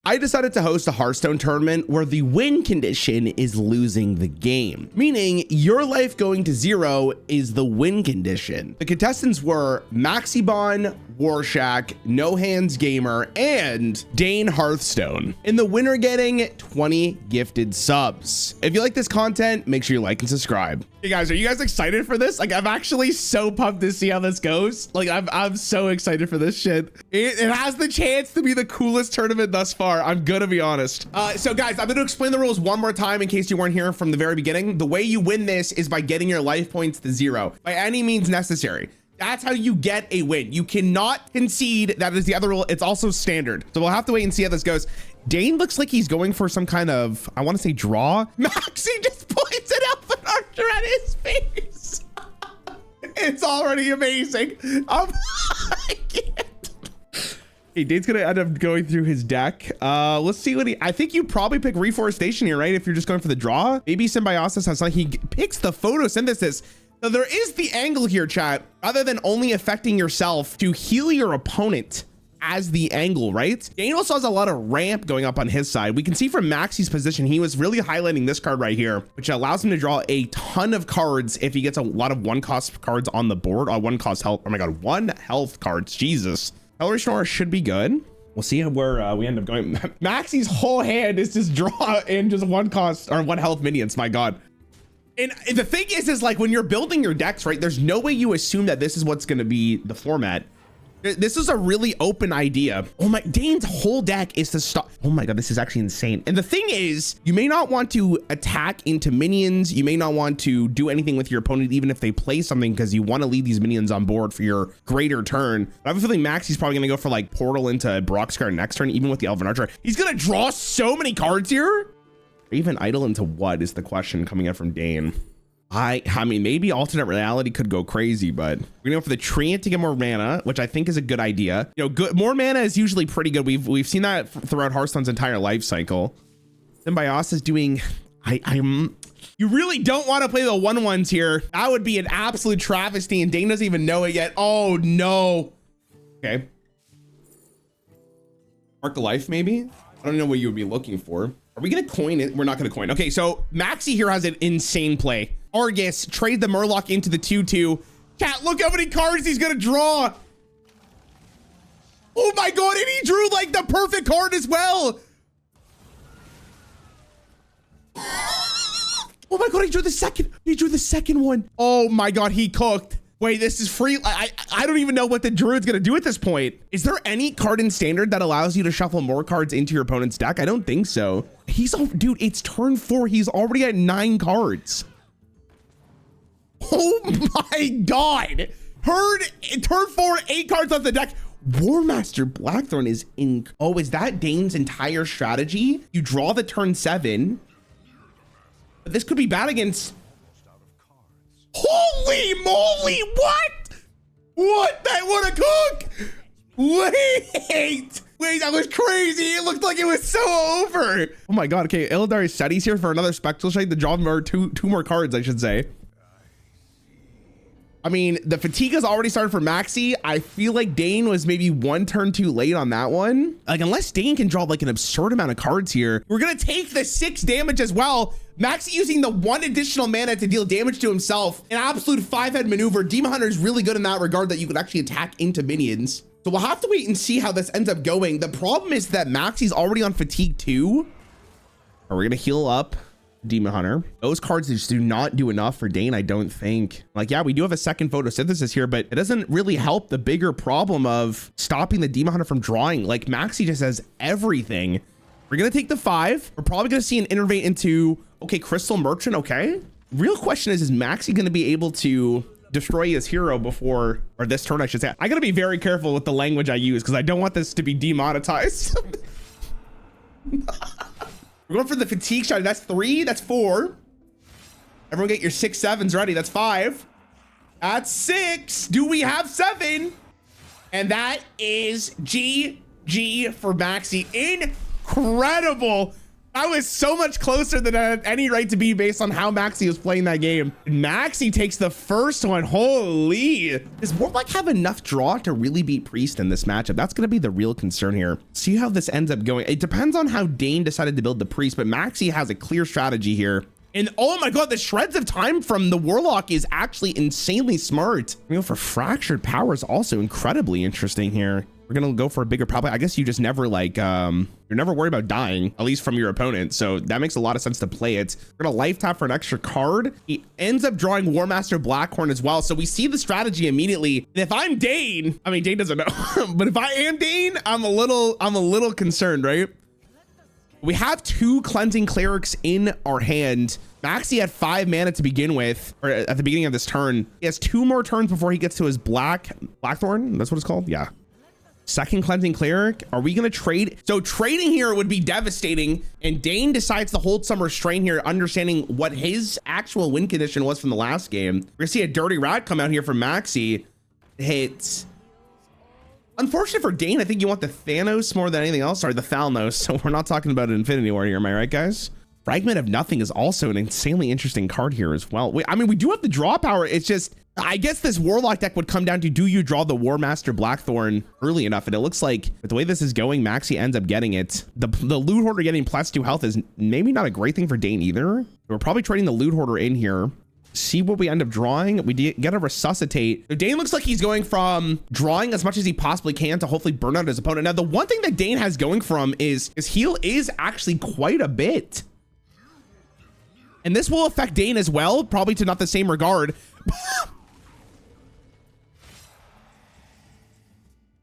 I decided to host a Hearthstone tournament where the win condition is losing the game, meaning your life going to 0 is the win condition. The contestants were Maxiebon, Warshack, No Hands Gamer, and Dane Hearthstone, and the winner getting 20 gifted subs. If you like this content, make sure you like and subscribe. Hey guys, are you guys excited for this? Like, I'm actually so pumped to see how this goes. Like, I'm so excited for this shit. It has the chance to be the coolest tournament thus far. I'm gonna be honest. So guys, I'm gonna explain the rules one more time in case you weren't here from the very beginning. The way you win this is by getting your life points to 0 by any means necessary. That's how you get a win. You cannot concede. That is the other rule. It's also standard. So we'll have to wait and see how this goes. Dane looks like he's going for some kind of, I want to say draw. Maxie just points an Elfin Archer at his face. It's already amazing. I can't. Hey, Dane's gonna end up going through his deck. Let's see what I think you probably pick Reforestation here, right? If you're just going for the draw. Maybe Symbiosis has something. He picks the Photosynthesis. So there is the angle here, chat, other than only affecting yourself to heal your opponent as the angle, right? Dane also has a lot of ramp going up on his side. We can see from Maxie's position, he was really highlighting this card right here, which allows him to draw a ton of cards if he gets a lot of one cost cards on the board, or one cost health. Oh my God, 1 health cards, Jesus. Acceleration Aura should be good. We'll see where we end up going. Maxie's whole hand is just draw in just 1 cost or 1 health minions, my God. And the thing is like when you're building your decks, right, there's no way you assume that this is what's going to be the format. This is a really open idea. Oh my, Dane's whole deck is to stop. Oh my God, this is actually insane. And the thing is, you may not want to attack into minions. You may not want to do anything with your opponent, even if they play something, because you want to leave these minions on board for your greater turn. But I have a feeling Maxie's probably going to go for like Portal into Broxcar next turn, even with the Elven Archer. He's going to draw so many cards here. Or even idle into what is the question coming up from Dane. I mean, maybe alternate reality could go crazy, but we're gonna go for the Treant to get more mana, which I think is a good idea. You know, more mana is usually pretty good. We've seen that throughout Hearthstone's entire life cycle. Symbiosis is doing, you really don't want to play the 1/1s here. That would be an absolute travesty, and Dane doesn't even know it yet. Oh no. Okay. Mark the life, maybe? I don't know what you would be looking for. Are we gonna coin it? We're not gonna coin. Okay, so Maxie here has an insane play. Argus, trade the Murloc into the 2/2. Chat, look how many cards he's gonna draw. Oh my God, and he drew like the perfect card as well. Oh my God, he drew the second one. Oh my God, he cooked. Wait, this is free. I don't even know what the Druid's gonna do at this point. Is there any card in standard that allows you to shuffle more cards into your opponent's deck? I don't think so. Dude, it's turn 4. He's already at 9 cards. Oh my God. Turn 4, 8 cards off the deck. Warmaster Blackthorn is in. Oh, is that Dane's entire strategy? You draw the turn 7. But this could be bad against. Holy moly, what? What a cook. Wait, that was crazy. It looked like it was so over. Oh my God. Okay, Illidari Seti's here for another Spectral Shade to draw more two more cards, I should say. I mean, the fatigue has already started for Maxie. I feel like Dane was maybe 1 turn too late on that one. Like, unless Dane can draw like an absurd amount of cards here, we're gonna take the 6 damage as well. Maxie using the 1 additional mana to deal damage to himself. An absolute 5-head maneuver. Demon Hunter is really good in that regard, that you could actually attack into minions. So we'll have to wait and see how this ends up going. The problem is that Maxie's already on fatigue too. Are we gonna heal up Demon Hunter? Those cards just do not do enough for Dane, I don't think. Like, yeah, we do have a second Photosynthesis here, but it doesn't really help the bigger problem of stopping the Demon Hunter from drawing. Like, Maxie just has everything. We're gonna take the 5. We're probably gonna see an Innervate into, okay, Crystal Merchant, okay. Real question is Maxie gonna be able to destroy his hero before, or this turn I should say? I gotta be very careful with the language I use because I don't want this to be demonetized. We're going for the fatigue shot. That's 3. That's 4. Everyone get your 6 7s ready. That's 5. That's 6. Do we have 7? And that is GG for Maxie. Incredible. I was so much closer than I had any right to be based on how Maxie was playing that game. Maxie takes the first one. Holy. Does Warlock have enough draw to really beat Priest in this matchup? That's going to be the real concern here. See how this ends up going. It depends on how Dane decided to build the Priest, but Maxie has a clear strategy here. And oh my God, the shreds of time from the Warlock is actually insanely smart. You know, for Fractured Power is also incredibly interesting here. We're gonna go for a bigger probably. I guess you just never like, you're never worried about dying, at least from your opponent. So that makes a lot of sense to play it. We're gonna life tap for an extra card. He ends up drawing Warmaster Blackhorn as well. So we see the strategy immediately. And if I'm Dane, I mean, Dane doesn't know, but if I am Dane, I'm a little concerned, right? We have 2 Cleansing Clerics in our hand. Maxie had 5 mana to begin with, or at the beginning of this turn. He has 2 more turns before he gets to his Blackthorn. That's what it's called. Yeah. Second Cleansing Cleric. Are we going to trade? So trading here would be devastating. And Dane decides to hold some restraint here, understanding what his actual win condition was from the last game. We're going to see a Dirty Rat come out here from Maxie. Hits. Unfortunate for Dane, I think you want the Thanos more than anything else. Sorry, the Thalnos. So we're not talking about an Infinity War here. Am I right, guys? Fragment of Nothing is also an insanely interesting card here as well. I mean, we do have the draw power. It's just, I guess this Warlock deck would come down to, do you draw the Warmaster Blackthorn early enough? And it looks like with the way this is going, Maxie ends up getting it. The Loot Hoarder getting +2 health is maybe not a great thing for Dane either. We're probably trading the Loot Hoarder in here. See what we end up drawing. We get to resuscitate. So Dane looks like he's going from drawing as much as he possibly can to hopefully burn out his opponent. Now, the one thing that Dane has going from is his heal is actually quite a bit. And this will affect Dane as well, probably to not the same regard.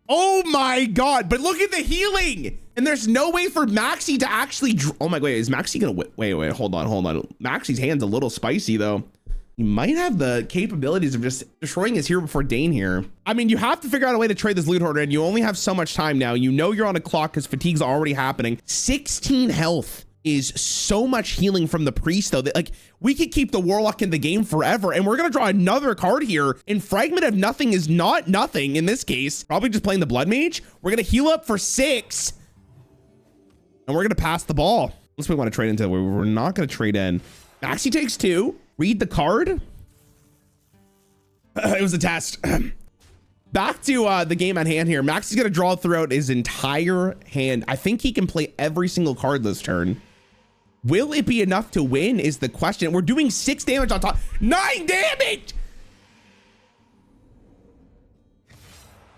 Oh my God, but look at the healing. And there's no way for Maxie to actually, oh my God, is Maxie gonna, wait, hold on. Maxie's hand's a little spicy though. He might have the capabilities of just destroying his hero before Dane here. I mean, you have to figure out a way to trade this Loot Hoarder, and you only have so much time now. You know you're on a clock because fatigue's already happening. 16 health is so much healing from the Priest though, that like we could keep the Warlock in the game forever. And we're gonna draw another card here, and Fragment of Nothing is not nothing in this case. Probably just playing the Blood Mage. We're gonna heal up for 6, and we're gonna pass the ball. Unless we want to trade into, we're not gonna trade in. Maxie takes 2. Read the card. It was a test. Back to the game at hand here. Max is going to draw throughout his entire hand. I think he can play every single card this turn. Will it be enough to win is the question. We're doing 6 damage on top. 9 damage!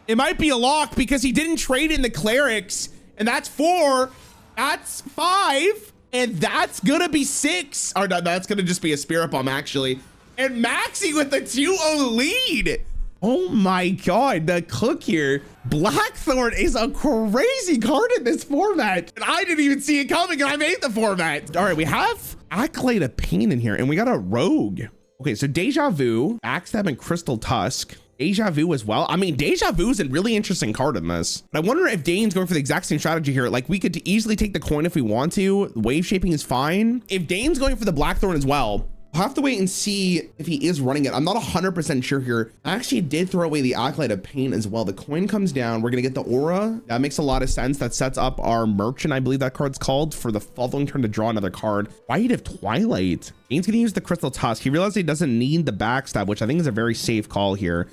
It might be a lock because he didn't trade in the clerics. And that's 4. That's 5. And that's gonna be 6. Or no, that's gonna just be a Spirit Bomb actually. And Maxie with the 2-0 lead. Oh my God, the cook here. Blackthorn is a crazy card in this format. And I didn't even see it coming, and I made the format. All right, we have Acolyte of Pain in here, and we got a Rogue. Okay, so Deja Vu, Backstab, and Crystal Tusk. Deja Vu as well. I mean, Deja Vu is a really interesting card in this. But I wonder if Dane's going for the exact same strategy here. Like, we could easily take the coin if we want to. Wave shaping is fine. If Dane's going for the Blackthorn as well, we'll have to wait and see if he is running it. I'm not 100% sure here. I actually did throw away the Acolyte of Pain as well. The coin comes down. We're going to get the Aura. That makes a lot of sense. That sets up our Merchant, I believe that card's called, for the following turn to draw another card. Fight of Twilight. Dane's going to use the Crystal Tusk. He realized he doesn't need the Backstab, which I think is a very safe call here.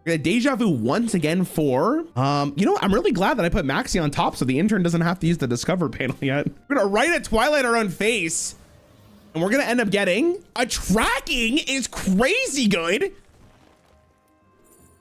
Deja Vu once again for, you know, I'm really glad that I put Maxie on top so the intern doesn't have to use the Discover panel yet. We're going to write a Twilight our own face. And we're gonna end up getting a Tracking is crazy good.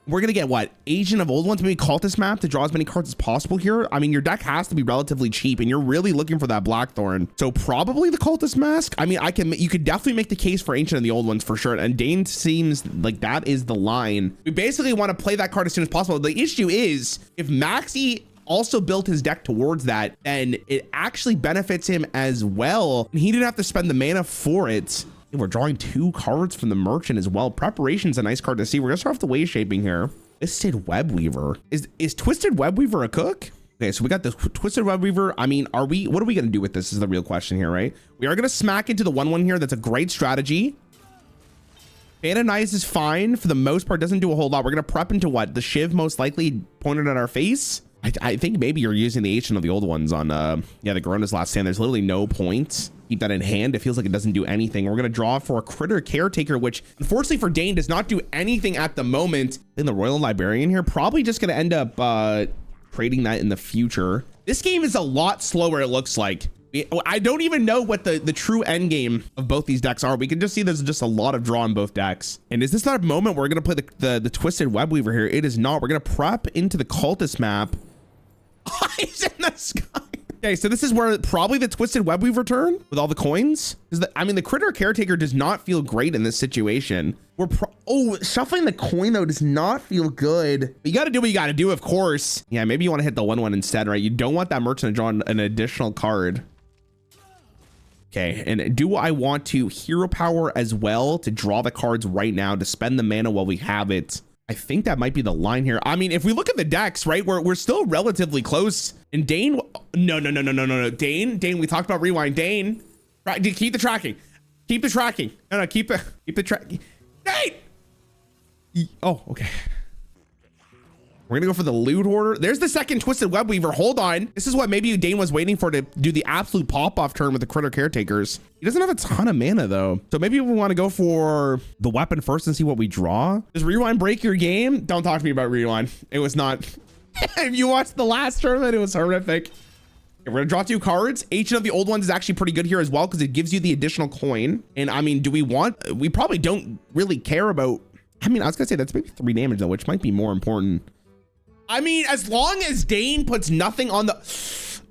We're gonna get what? Agent of Old Ones, maybe Cultist Map to draw as many cards as possible here. I mean, your deck has to be relatively cheap and you're really looking for that Blackthorn. So probably the Cultist Mask. I mean, you could definitely make the case for Ancient of the Old Ones for sure. And Dane seems like that is the line. We basically want to play that card as soon as possible. The issue is if Maxie also built his deck towards that, and it actually benefits him as well. And he didn't have to spend the mana for it. And we're drawing 2 cards from the Merchant as well. Preparation's a nice card to see. We're gonna start off the Wave Shaping here. Twisted Webweaver. Is Twisted Webweaver a cook? Okay, so we got the Twisted Webweaver. I mean, what are we gonna do with this is the real question here, right? We are gonna smack into the 1/1 here. That's a great strategy. Bananize is fine for the most part, doesn't do a whole lot. We're gonna prep into what? The Shiv most likely pointed at our face. I think maybe you're using the ancient of the old ones on the Garona's Last Stand. There's literally no point. Keep that in hand. It feels like it doesn't do anything. We're gonna draw for a Critter Caretaker, which unfortunately for Dane does not do anything at the moment. In the Royal Librarian here, probably just gonna end up trading that in the future. This game is a lot slower, it looks like. I don't even know what the true end game of both these decks are. We can just see there's just a lot of draw in both decks. And is this not a moment where we're gonna play the Twisted Web Weaver here? It is not. We're gonna prep into the Cultist map. Eyes in the sky. Okay, so this is where probably the Twisted Web Weaver turn with all the coins. I mean, the Critter Caretaker does not feel great in this situation. Shuffling the coin though does not feel good. You got to do what you got to do, of course. Yeah, maybe you want to hit the 1/1 instead, right? You don't want that merchant to draw an additional card. Okay, and do I want to hero power as well to draw the cards right now to spend the mana while we have it? I think that might be the line here. I mean, if we look at the decks, right, we're still relatively close. And Dane, no. Dane, we talked about rewind. Dane, keep the tracking. Keep the tracking. No, keep the tracking. Dane! Oh, okay. We're gonna go for the Loot Hoarder. There's the second Twisted Web Weaver. Hold on. This is what maybe Dane was waiting for, to do the absolute pop-off turn with the Critter Caretakers. He doesn't have a ton of mana though. So maybe we want to go for the weapon first and see what we draw. Does Rewind break your game? Don't talk to me about Rewind. It was not. If you watched the last tournament, it was horrific. Okay, we're gonna draw 2 cards. Ancient of the Old Ones is actually pretty good here as well because it gives you the additional coin. And I mean, we probably don't really care about, I mean, I was gonna say that's maybe 3 damage though, which might be more important. I mean, as long as Dane puts nothing on the,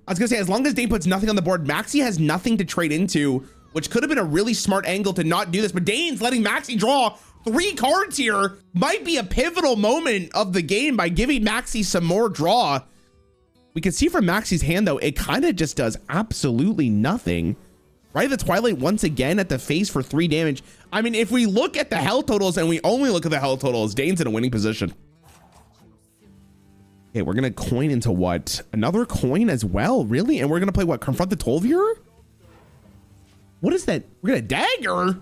as long as Dane puts nothing on the board, Maxie has nothing to trade into, which could have been a really smart angle to not do this, but Dane's letting Maxie draw 3 cards here. Might be a pivotal moment of the game by giving Maxie some more draw. We can see from Maxie's hand though, it kind of just does absolutely nothing. Right, the Twilight once again at the face for 3 damage. I mean, if we look at the health totals and we only look at the health totals, Dane's in a winning position. Okay, we're gonna coin into what? Another coin as well, really? And we're gonna play what? Confront the Tolvir? What is that? We're gonna dagger?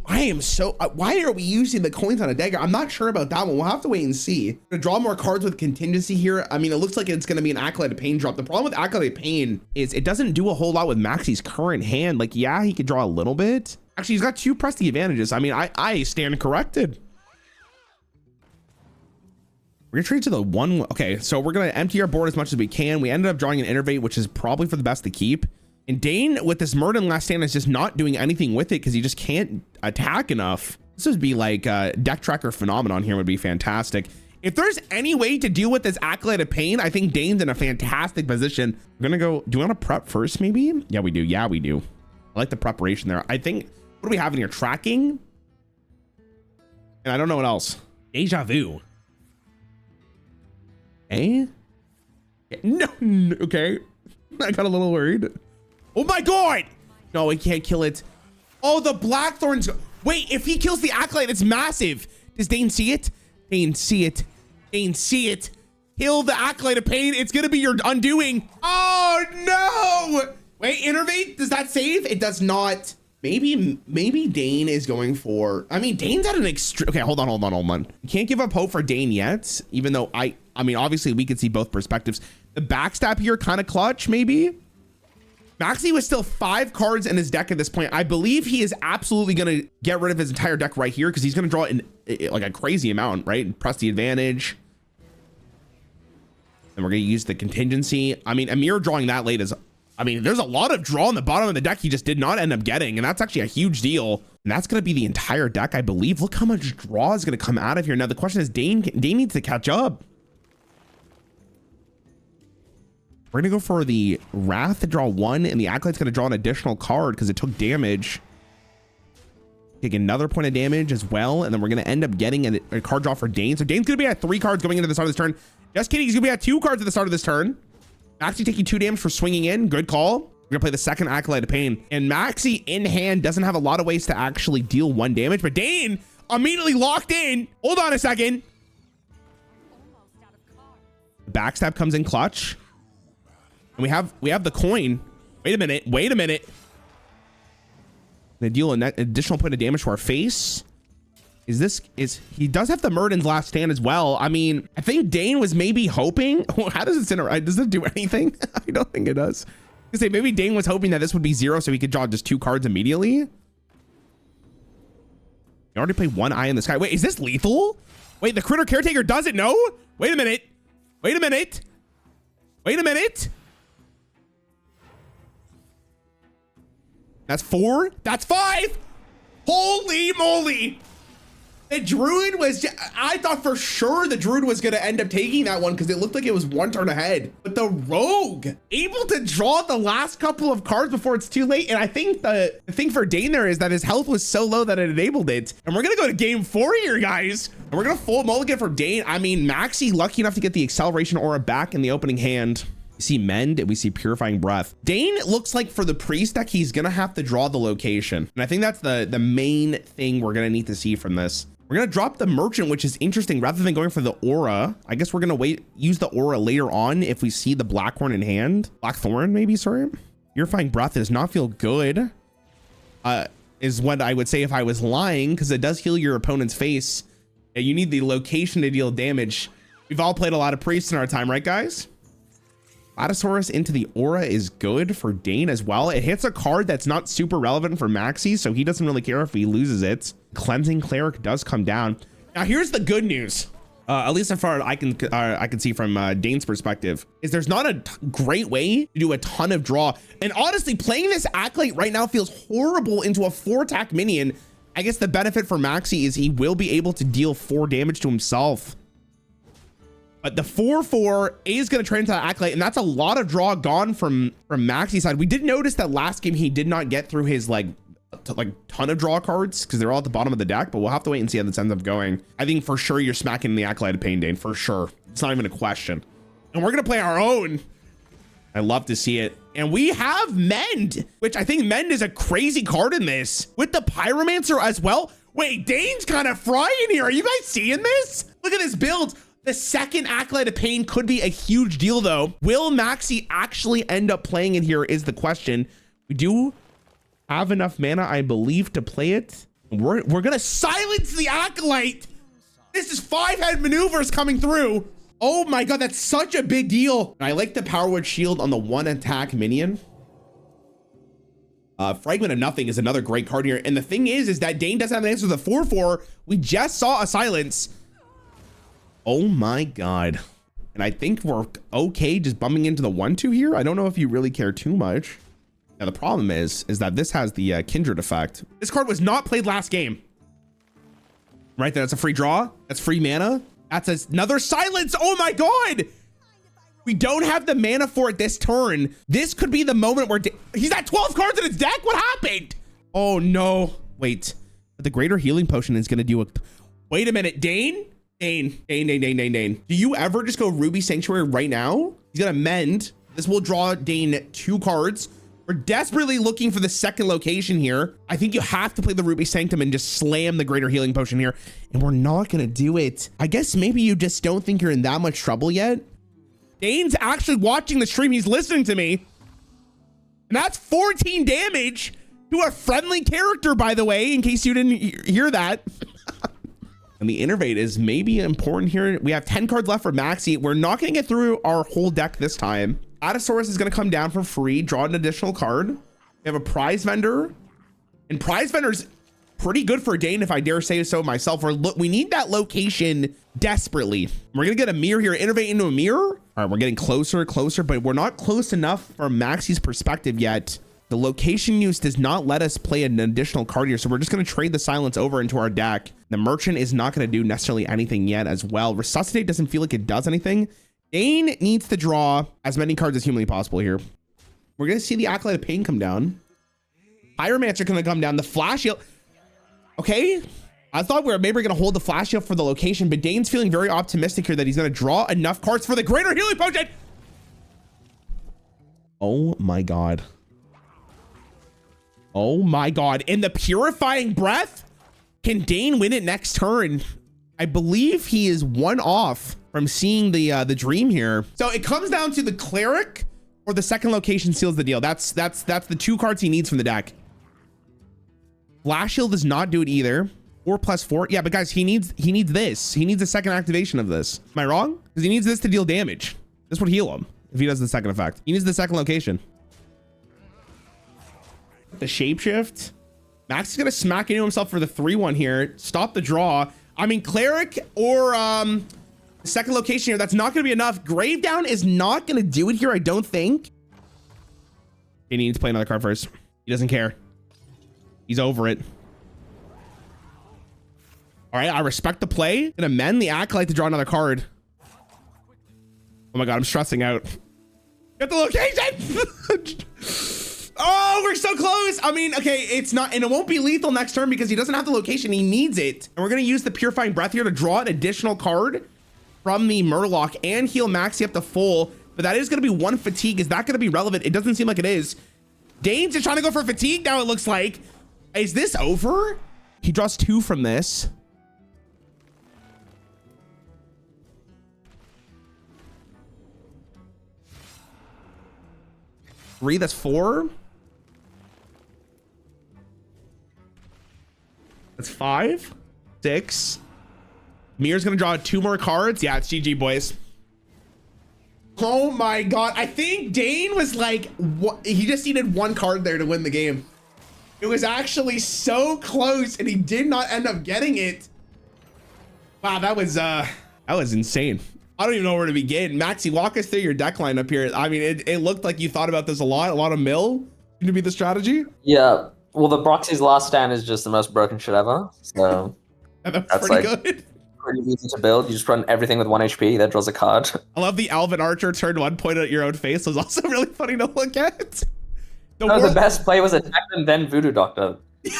I am so, why are we using the coins on a dagger? I'm not sure about that one. We'll have to wait and see. We're gonna draw more cards with contingency here. I mean, it looks like it's gonna be an Acolyte of Pain drop. The problem with Acolyte of Pain is it doesn't do a whole lot with Maxie's current hand. Like, yeah, he could draw a little bit. Actually, he's got 2 press advantages. I mean, I stand corrected. We're gonna trade to the 1. Okay, so we're gonna empty our board as much as we can. We ended up drawing an Innervate, which is probably for the best to keep. And Dane with this Murden Last Stand is just not doing anything with it because he just can't attack enough. This would be like a deck tracker phenomenon here would be fantastic. If there's any way to deal with this Acolyte of Pain, I think Dane's in a fantastic position. We're gonna go, do you want to prep first maybe? Yeah, we do. Yeah, we do. I like the preparation there. I think, what do we have in here? Tracking? And I don't know what else. Deja Vu. Eh? No, okay. I got a little worried. Oh my God. No, he can't kill it. Oh, the Blackthorns. Wait, if he kills the Acolyte, it's massive. Does Dane see it? Dane see it. Dane see it. Kill the Acolyte of Pain. It's going to be your undoing. Oh no. Wait, Innervate. Does that save? It does not. Maybe Dane is going for, I mean, Dane's at an extreme. Okay, hold on. We can't give up hope for Dane yet, even though I mean, obviously we could see both perspectives. The backstab here kind of clutch, maybe. Maxie was still 5 cards in his deck at this point. I believe he is absolutely going to get rid of his entire deck right here because he's going to draw in like a crazy amount, right? Press the advantage. And we're going to use the contingency. I mean, Amir drawing that late is, I mean, there's a lot of draw on the bottom of the deck he just did not end up getting, and that's actually a huge deal. And that's going to be the entire deck, I believe. Look how much draw is going to come out of here. Now, the question is, Dane needs to catch up. We're going to go for the Wrath to draw 1, and the Acolyte's going to draw an additional card because it took damage. Take another point of damage as well, and then we're going to end up getting a card draw for Dane. So Dane's going to be at 3 cards going into the start of this turn. Just kidding, he's going to be at 2 cards at the start of this turn. Maxie taking 2 damage for swinging in. Good call. We're gonna play the second Acolyte of Pain. And Maxie in hand doesn't have a lot of ways to actually deal 1 damage, but Dane immediately locked in. Hold on a second. Backstab comes in clutch. And we have the coin. Wait a minute. Gonna deal an additional point of damage to our face. He does have the Murden's Last Stand as well. I mean, I think Dane was maybe hoping. How does it center? Does it do anything? I don't think it does. I say maybe Dane was hoping that this would be 0 so he could draw just 2 cards immediately. You already played 1 Eye in the Sky. Wait, is this lethal? Wait, the Critter Caretaker doesn't know? Wait a minute. Wait a minute. Wait a minute. That's 4. That's 5. Holy moly. The Druid was, I thought for sure the Druid was going to end up taking that one because it looked like it was 1 turn ahead. But the Rogue, able to draw the last couple of cards before it's too late. And I think the thing for Dane there is that his health was so low that it enabled it. And we're going to go to game 4 here, guys. And we're going to full mulligan for Dane. I mean, Maxie lucky enough to get the Acceleration Aura back in the opening hand. We see Mend and we see Purifying Breath. Dane looks like for the Priest deck, he's going to have to draw the location. And I think that's the main thing we're going to need to see from this. We're going to drop the Merchant, which is interesting. Rather than going for the Aura, I guess we're going to use the Aura later on if we see the Blackhorn in hand. Blackthorn, maybe, sorry. Purifying Breath does not feel good, is what I would say if I was lying, because it does heal your opponent's face. And you need the location to deal damage. We've all played a lot of Priests in our time, right, guys? Allosaurus into the Aura is good for Dane as well. It hits a card that's not super relevant for Maxie, so he doesn't really care if he loses it. Cleansing Cleric does come down. Now here's the good news, at least as far as I can see from Dane's perspective, is there's not a great way to do a ton of draw. And honestly, playing this Acolyte right now feels horrible into a 4-attack minion. I guess the benefit for Maxie is he will be able to deal 4 damage to himself. But the 4/4 is going to turn into the Acolyte, and that's a lot of draw gone from Maxie's side. We did notice that last game he did not get through his like ton of draw cards because they're all at the bottom of the deck, but we'll have to wait and see how this ends up going. I think for sure you're smacking the Acolyte of Pain, Dane, for sure. It's not even a question. And we're going to play our own. I love to see it. And we have Mend, which I think Mend is a crazy card in this with the Pyromancer as well. Wait, Dane's kind of frying here. Are you guys seeing this? Look at this build. The second Acolyte of Pain could be a huge deal, though. Will Maxie actually end up playing it here is the question. We do have enough mana, I believe, to play it. We're going to silence the Acolyte. This is 5-head maneuvers coming through. Oh my God, that's such a big deal. I like the Power Word Shield on the 1-attack minion. Fragment of Nothing is another great card here. And the thing is that Dane doesn't have an answer to the 4/4. We just saw a silence. Oh my God. And I think we're okay just bumping into the 1/2 here. I don't know if you really care too much. Now the problem is that this has the Kindred effect. This card was not played last game. Right there, that's a free draw. That's free mana. That's another silence. Oh my God. We don't have the mana for it this turn. This could be the moment where he's at 12 cards in his deck. What happened? Oh no. Wait, the Greater Healing Potion is gonna do a, wait a minute, Dane? Dane. Do you ever just go Ruby Sanctuary right now? He's gonna Mend. This will draw Dane 2 cards. We're desperately looking for the second location here. I think you have to play the Ruby Sanctum and just slam the Greater Healing Potion here. And we're not gonna do it. I guess maybe you just don't think you're in that much trouble yet. Dane's actually watching the stream. He's listening to me. And that's 14 damage to a friendly character, by the way, in case you didn't hear that. And the Innervate is maybe important here. We have 10 cards left for Maxie. We're not going to get through our whole deck this time. Allosaurus is going to come down for free, draw an additional card. We have a Prize Vendor. And Prize Vendor's pretty good for Dane, if I dare say so myself. We need that location desperately. We're going to get a mirror here, Innervate into a mirror. All right, we're getting closer, but we're not close enough from Maxie's perspective yet. The location use does not let us play an additional card here, so we're just going to trade the silence over into our deck. The Merchant is not going to do necessarily anything yet as well. Resuscitate doesn't feel like it does anything. Dane needs to draw as many cards as humanly possible here. We're going to see the Acolyte of Pain come down. Pyromancer going to come down. The Flash Shield. Okay. I thought we were maybe going to hold the Flash Shield for the location, but Dane's feeling very optimistic here that he's going to draw enough cards for the Greater Healing Potion. Oh my God. Oh my God. In the Purifying Breath, can Dane win it next turn? I believe he is 1 off from seeing the dream here. So it comes down to the Cleric or the second location seals the deal. That's the 2 cards he needs from the deck. Flash Shield does not do it either. 4+4. Yeah, but guys, he needs this. He needs a second activation of this. Am I wrong? Because he needs this to deal damage. This would heal him if he does the second effect. He needs the second location. The shapeshift. Max is gonna smack into himself for the 3-1 here. Stop the draw. I mean, cleric or second location here. That's not gonna be enough. Grave down is not gonna do it here, I don't think. He needs to play another card first. He doesn't care. He's over it. All right, I respect the play. Gonna mend the Acolyte to draw another card. Oh my God, I'm stressing out. Get the location. Oh, we're so close. I mean, okay, it's not, and it won't be lethal next turn because he doesn't have the location. He needs it. And we're gonna use the Purifying Breath here to draw an additional card from the Murloc and heal Maxie up to full. But that is gonna be 1 fatigue. Is that gonna be relevant? It doesn't seem like it is. Dane's just trying to go for fatigue now, it looks like. Is this over? He draws 2 from this. Three, that's 4. That's 5, 6. Mir's gonna draw 2 more cards. Yeah, it's GG, boys. Oh my God. I think Dane was like, what? He just needed 1 card there to win the game. It was actually so close and he did not end up getting it. Wow, that was insane. I don't even know where to begin. Maxie, walk us through your deck line up here. I mean, it looked like you thought about this a lot of mill to be the strategy. Yeah. Well, the Broxy's Last Stand is just the most broken shit ever. So that's pretty like good. Pretty easy to build. You just run everything with 1 HP. That draws a card. I love the Alvin Archer turn 1 point at your own face. It was also really funny to look at. The best play was attack them, then Voodoo Doctor. Yeah,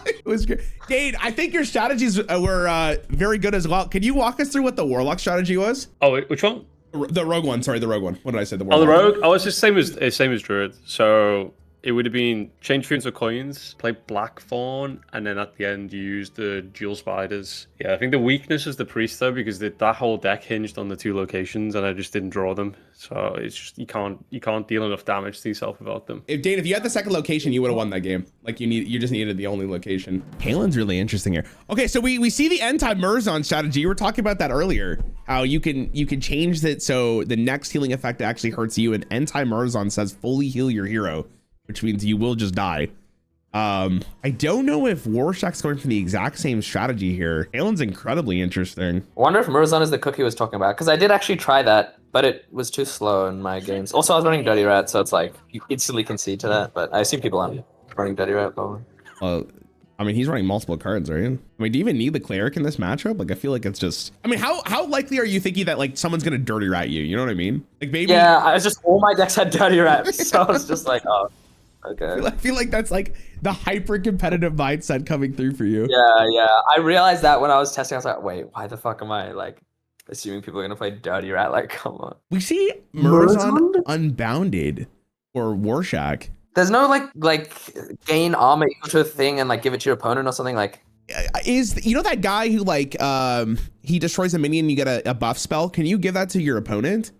it was great. Dane, I think your strategies were very good as well. Can you walk us through what the Warlock strategy was? Oh, which one? The Rogue one. Sorry, the Rogue one. What did I say? The Warlock. Oh, the Rogue. Oh, it's just same as Druid. So it would have been change fusions or coins, play Blackthorn, and then at the end you use the Jewel Spiders. Yeah, I think the weakness is the Priest though, because that whole deck hinged on the 2 locations, and I just didn't draw them. So it's just you can't deal enough damage to yourself without them. If Dane, if you had the second location, you would have won that game. Like you just needed the only location. Kalen's really interesting here. Okay, so we see the end time Murzon strategy. You were talking about that earlier. How you can change that so the next healing effect actually hurts you, and end time Murzon says fully heal your hero, which means you will just die. I don't know if Warshack's going for the exact same strategy here. Kalen's incredibly interesting. I wonder if Murzon is the cook he was talking about, because I did actually try that, but it was too slow in my games. Also, I was running Dirty Rat, so it's like you instantly concede to that, but I assume people aren't running Dirty Rat probably. Well, I mean, he's running multiple cards, right? I mean, do you even need the cleric in this matchup? Like, I feel like it's just, I mean, how likely are you thinking that like someone's gonna Dirty Rat you? You know what I mean? Like maybe. Yeah, I was just, all my decks had Dirty Rat, so I was just like, oh. Okay. I feel like that's like the hyper competitive mindset coming through for you. Yeah. I realized that when I was testing. I was like, wait, why the fuck am I like assuming people are gonna play Dirty Rat? Like, come on. We see Murzon Unbounded or Warshack. There's no like gain armor equal to a thing and like give it to your opponent or something like. Is, you know that guy who like he destroys a minion and you get a buff spell? Can you give that to your opponent?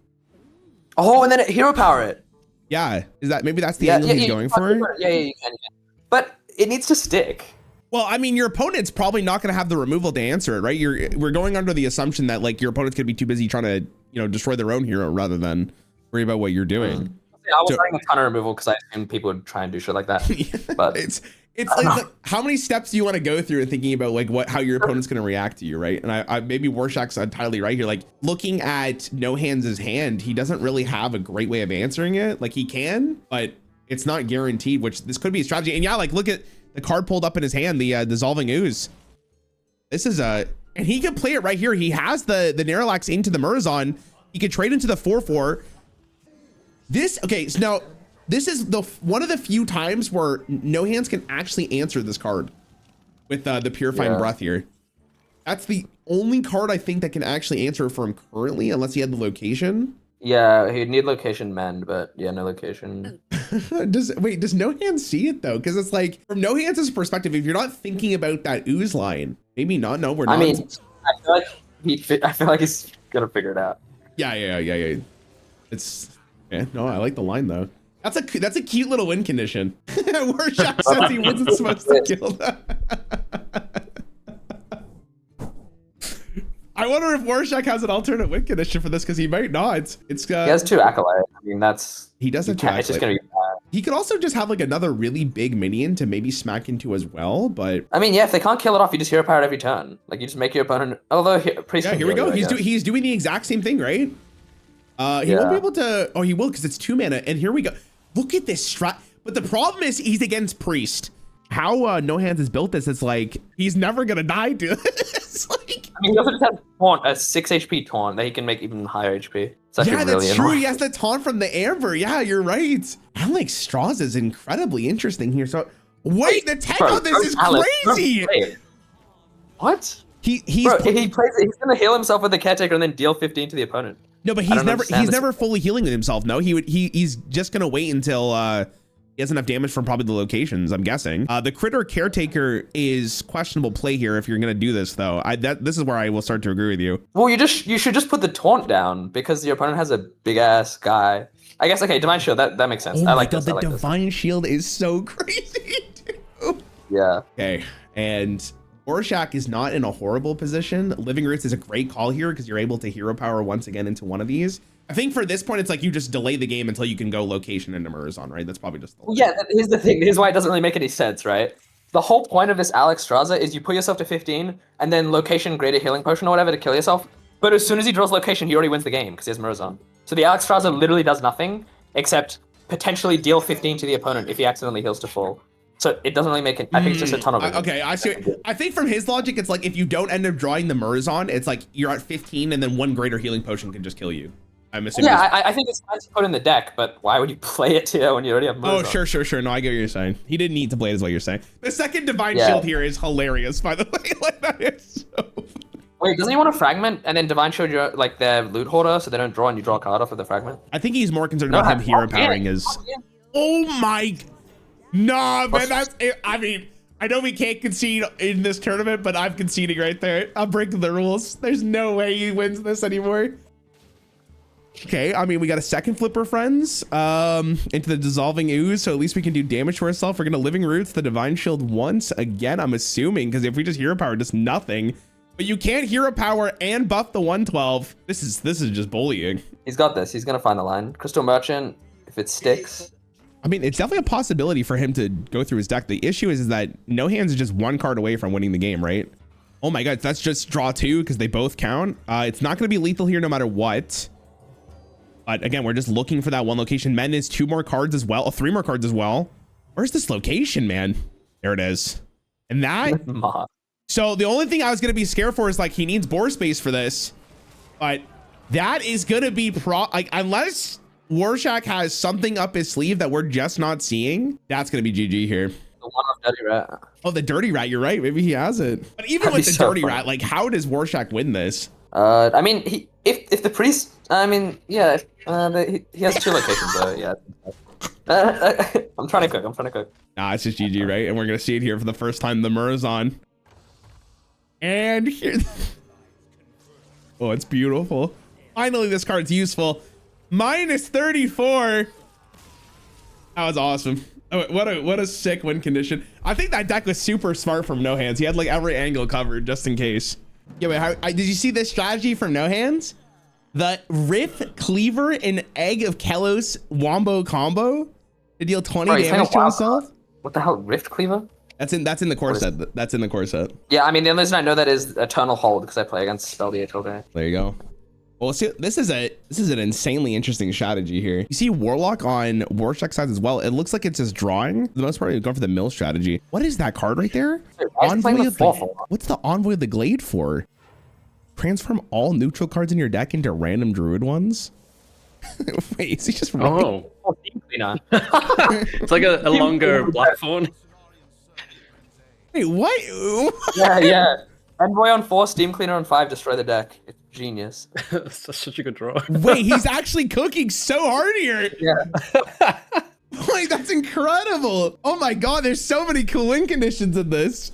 Oh, and then hero power it. Yeah, is that maybe that's the angle he's going for? Yeah, you can. But it needs to stick. Well, I mean, your opponent's probably not going to have the removal to answer it, right? We're going under the assumption that like your opponent's going to be too busy trying to, you know, destroy their own hero rather than worry about what you're doing. Yeah, I was running a ton of removal because I assumed people would try and do shit like that. But it's like how many steps do you want to go through in thinking about like how your opponent's going to react to you, right? And I maybe Warshack's entirely right here. Like looking at No Hands' hand, he doesn't really have a great way of answering it. Like he can, but it's not guaranteed, which this could be a strategy. And yeah, like look at the card pulled up in his hand, the Dissolving Ooze. This is and he can play it right here. He has the Narlax into the Murzon. He could trade into the 4/4. Okay, so now this is one of the few times where No Hands can actually answer this card with the Purifying Breath here. That's the only card I think that can actually answer for him currently, unless he had the location. Yeah, he'd need location mend, but yeah, no location. Does No Hands see it though? Because it's like from No Hands' perspective, if you're not thinking about that ooze line, maybe not. No, we're not. I mean, I feel like he's gonna figure it out. Yeah. No, I like the line though. That's a cute little win condition. Warshack says he wasn't supposed to kill that. I wonder if Warshack has an alternate win condition for this, because he might not. It's He has 2 acolyte. I mean, that's he does have 2 it's just gonna be bad. He could also just have like another really big minion to maybe smack into as well, but I mean, yeah, if they can't kill it off, you just hero power it every turn. Like you just make your opponent. Although priest. yeah, can here we heal go. you, He's doing the exact same thing, right? He won't be able to. Oh, he will, because it's 2 mana. And here we go. Look at this strat. But the problem is he's against priest. How No Hands has built this, it's like he's never gonna die to this. Like, I mean, he also just has taunt, a 6 HP taunt that he can make even higher HP. It's actually yeah, that's really true. annoying. He has the taunt from the Amber. Yeah, you're right. Alex Strauss is incredibly interesting here. So wait, the tech on this is crazy. What? He's gonna heal himself with the caretaker and then deal 15 to the opponent. no, but he's never fully healing himself. No, he's just gonna wait until he has enough damage from probably the locations, I'm guessing. The critter caretaker is questionable play here if you're gonna do this though. This is where I will start to agree with you. Well, you should just put the taunt down because your opponent has a big ass guy. I guess okay, Divine Shield, that makes sense. Oh I like my God, this. the I like Divine Shield is so crazy too. Yeah. Okay, and Warshack is not in a horrible position. Living Roots is a great call here because you're able to hero power once again into one of these. I think for this point, it's like you just delay the game until you can go location into Murazon, right? That's probably just. Yeah, here's the thing. Here's why it doesn't really make any sense, right? The whole point of this Alex Straza is you put yourself to 15 and then location greater healing potion or whatever to kill yourself. But as soon as he draws location, he already wins the game because he has Murazon. So the Alex Straza literally does nothing except potentially deal 15 to the opponent if he accidentally heals to full. So it doesn't really make it. I think it's just a ton of. Okay, I see. I think from his logic, it's like if you don't end up drawing the Murazon, it's like you're at 15 and then one greater healing potion can just kill you. I'm assuming. Yeah, I think it's fine to put in the deck, but why would you play it here when you already have Murazon? Oh, sure. No, I get what you're saying. He didn't need to play it, is what you're saying. The second Divine Shield here is hilarious, by the way. Like that is so. Wait, doesn't he want to fragment and then Divine Shield your like their loot hoarder so they don't draw and you draw a card off of the fragment? I think he's more concerned about him hero powering his. Oh my. Nah, man, that's it. I mean, I know we can't concede in this tournament, but I'm conceding right there. I'm breaking the rules. There's no way he wins this anymore. Okay, I mean, we got a second flipper, friends, into the dissolving ooze, so at least we can do damage to ourselves. We're gonna Living Roots the Divine Shield once again, I'm assuming, because if we just hero power, just nothing. But you can't hero power and buff the 112. This is just bullying. He's got this. He's gonna find the line. Crystal Merchant, if it sticks. I mean, it's definitely a possibility for him to go through his deck. The issue is that No Hands is just 1 card away from winning the game, right? Oh my God, that's just draw 2 because they both count. It's not gonna be lethal here no matter what. But again, we're just looking for that one location. Men is 2 more cards as well, 3 more cards as well. Where's this location, man? There it is. And that. So the only thing I was gonna be scared for is like he needs board space for this, but that is gonna be like unless Warshack has something up his sleeve that we're just not seeing, that's gonna be GG here. The one off Dirty Rat. Oh, the Dirty Rat. You're right. Maybe he has it. But even with the Dirty Rat, like how does Warshack win this? I mean, if the priest, I mean, yeah, he has 2 locations though. Yeah. I'm trying to cook. Nah, it's just GG, right? And we're gonna see it here for the first time. The Murazon. And here. Oh, it's beautiful. Finally, this card's useful. Minus 34. That was awesome. Oh, what a sick win condition. I think that deck was super smart from No Hands. He had like every angle covered just in case. Yeah, wait, did you see this strategy from No Hands? The Rift Cleaver and Egg of Kelos Wombo combo to deal 20 damage to himself. What the hell, Rift Cleaver? That's in the core set. That's in the core set. Yeah, I mean the only reason I know that is Eternal Hold because I play against Spell DH all day. There you go. Well, see, this is an insanely interesting strategy here. You see Warlock on Warshack side as well. It looks like it's just drawing. For the most part, you're going for the mill strategy. What is that card right there? What's the Envoy of the Glade for? Transform all neutral cards in your deck into random druid ones? Wait, is he just running? Oh, Steam Cleaner. It's like a longer Blackthorn. Wait, what? yeah. Envoy on 4, Steam Cleaner on 5, destroy the deck. It's genius. That's such a good draw. Wait, he's actually cooking so hard here. Yeah. Like, that's incredible. Oh my God, there's so many cool win conditions in this.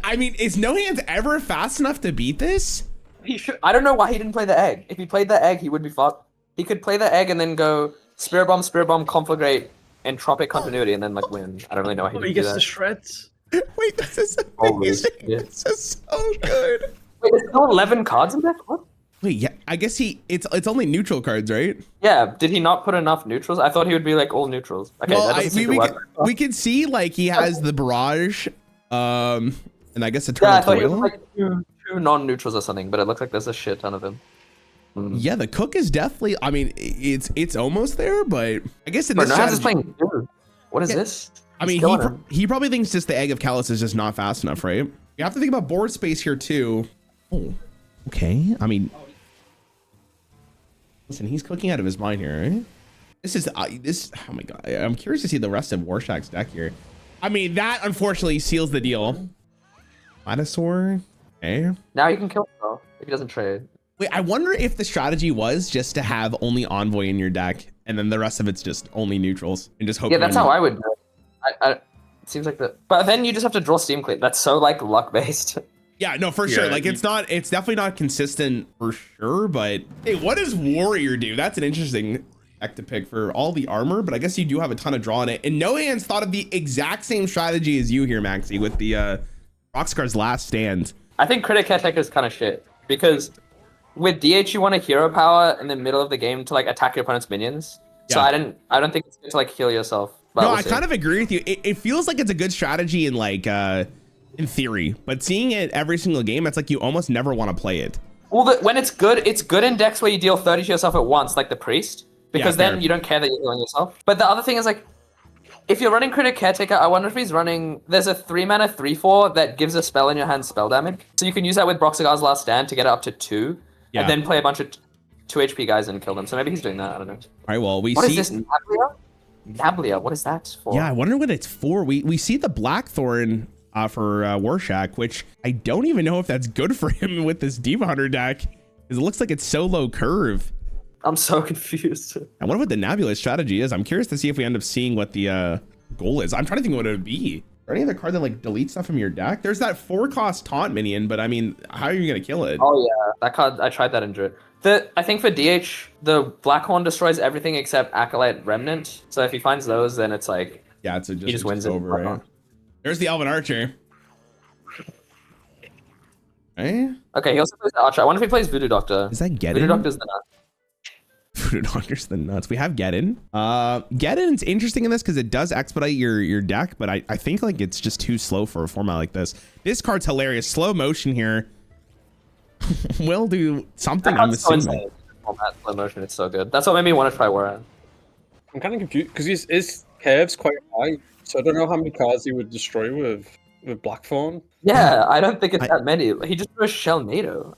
I mean, is No Hands ever fast enough to beat this? He should. I don't know why he didn't play the egg. If he played the egg, he would be fucked. He could play the egg and then go Spirit Bomb, Conflagrate, Entropic Continuity, and then like win. I don't really know why he didn't do that. He gets the shreds. Wait, this is amazing. This is so good. Wait, there's still 11 cards in deck? What? Wait, yeah, I guess it's only neutral cards, right? Yeah, did he not put enough neutrals? I thought he would be like all neutrals. Okay, Well, that doesn't seem to work. we can see like he has the barrage, and I guess Yeah, Eternal I thought he was Toil. like two non-neutrals or something, but it looks like there's a shit ton of him. Yeah, the cook is definitely. I mean, it's almost there, but I guess in But this no, is strategy, playing two. What is this? I He's mean, killing him. he probably thinks just the Egg of Callus is just not fast enough, right? You have to think about board space here too. Oh, okay. I mean, listen, he's cooking out of his mind here, right? This is this. Oh my god, I'm curious to see the rest of Warshack's deck here. I mean, that unfortunately seals the deal. Dinosaur. Okay. Now you can kill himself if he doesn't trade. Wait, I wonder if the strategy was just to have only Envoy in your deck, and then the rest of it's just only neutrals, and just hope. Yeah, that's how I would do it. It seems like that. But then you just have to draw Steam Clean. That's so like luck based. Yeah, no, for sure. Yeah, Like it's definitely not consistent for sure. But hey, what does Warrior do? That's an interesting deck to pick for all the armor. But I guess you do have a ton of draw in it. And No Hands thought of the exact same strategy as you here, Maxie, with the Rockscar's Last Stand. I think Critic Caretaker is kind of shit because with DH you want a hero power in the middle of the game to like attack your opponent's minions. So Yeah. I don't think it's good to like heal yourself. But No, we'll I see. kind of agree with you. It feels like it's a good strategy in like in theory, but seeing it every single game, it's like you almost never want to play it. Well, when it's good in decks where you deal 30 to yourself at once, like the Priest, because Yeah, then fair. you don't care that you're healing yourself. But the other thing is like, if you're running Critic Caretaker, I wonder if he's running. There's a 3-mana 3/4 that gives a spell in your hand spell damage, so you can use that with Broxigar's Last Stand to get it up to 2, Yeah. and then play a bunch of 2 HP guys and kill them. So maybe he's doing that. I don't know. All right, well, we What see. is this? Nablia? Nablia, what is that for? Yeah, I wonder what it's for. We see the Blackthorn for Warshack, which I don't even know if that's good for him with this Diva Hunter deck, because it looks like it's so low curve. I'm so confused. I wonder what the Nebula strategy is. I'm curious to see if we end up seeing what the goal is. I'm trying to think what it would be. Is there any other card that like deletes stuff from your deck? There's that 4-cost taunt minion, but I mean, how are you gonna kill it? Oh yeah, that card, I tried that in Druid. I think for DH, the Blackhorn destroys everything except Acolyte Remnant. So if he finds those, then it's like, Yeah, it's he just wins it's it. over, right? There's the Elven Archer. Right? Okay, he also plays the Archer. I wonder if he plays Voodoo Doctor. Is that Geddon? Voodoo Doctor's the nut. Voodoo Doctor's the nuts. We have Geddon. Geddon's interesting in this because it does expedite your deck, but I think like it's just too slow for a format like this. This card's hilarious. Slow motion here. Will do something, I'm That's so assuming. insane. Format, slow motion, it's so good. That's what made me want to try Warren. I'm kind of confused because his curve's quite high, so I don't know how many cards he would destroy with Blackthorn. Yeah, I don't think it's that many. He just threw a Shell NATO.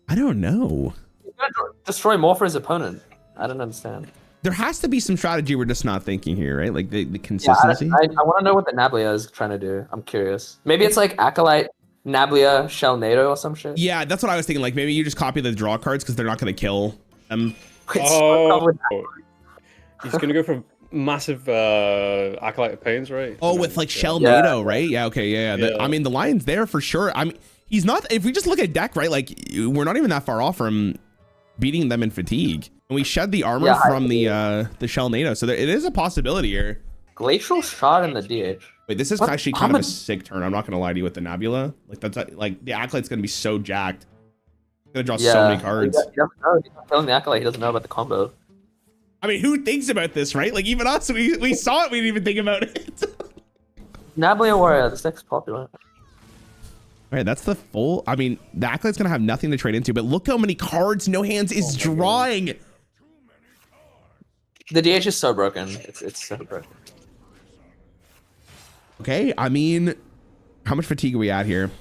I don't know. He's gonna destroy more for his opponent. I don't understand. There has to be some strategy we're just not thinking here, right? Like the Yeah, consistency. I want to know what the Nablia is trying to do. I'm curious. Maybe it's like Acolyte, Nablia, Shell NATO or some shit. Yeah, that's what I was thinking. Like maybe you just copy the draw cards because they're not going to kill them. It's Oh, with- he's gonna go for massive Acolyte of Pains, right? Oh, with like Shell Yeah. NATO, right? Yeah, okay, yeah. Yeah. I mean, the line's there for sure. I mean, he's not. If we just look at deck, right? Like we're not even that far off from beating them in fatigue, and we shed the armor Yeah, from the Shell NATO, so it is a possibility here. Glacial Shot in the DH. Wait, this is What? actually How kind of a much- sick turn. I'm not gonna lie to you with the Nebula. Like that's like the Acolyte's gonna be so jacked. Gonna draw Yeah. so many cards. He doesn't know. He's not killing the Acolyte. He doesn't know about the combo. I mean, who thinks about this, right? Like even us, we saw it, we didn't even think about it. Nablia Warrior, this deck's popular. All right, that's the full. I mean, the Acolyte's gonna have nothing to trade into, but look how many cards No Hands is drawing. The DH is so broken. It's so broken. Okay, I mean, how much fatigue are we at here?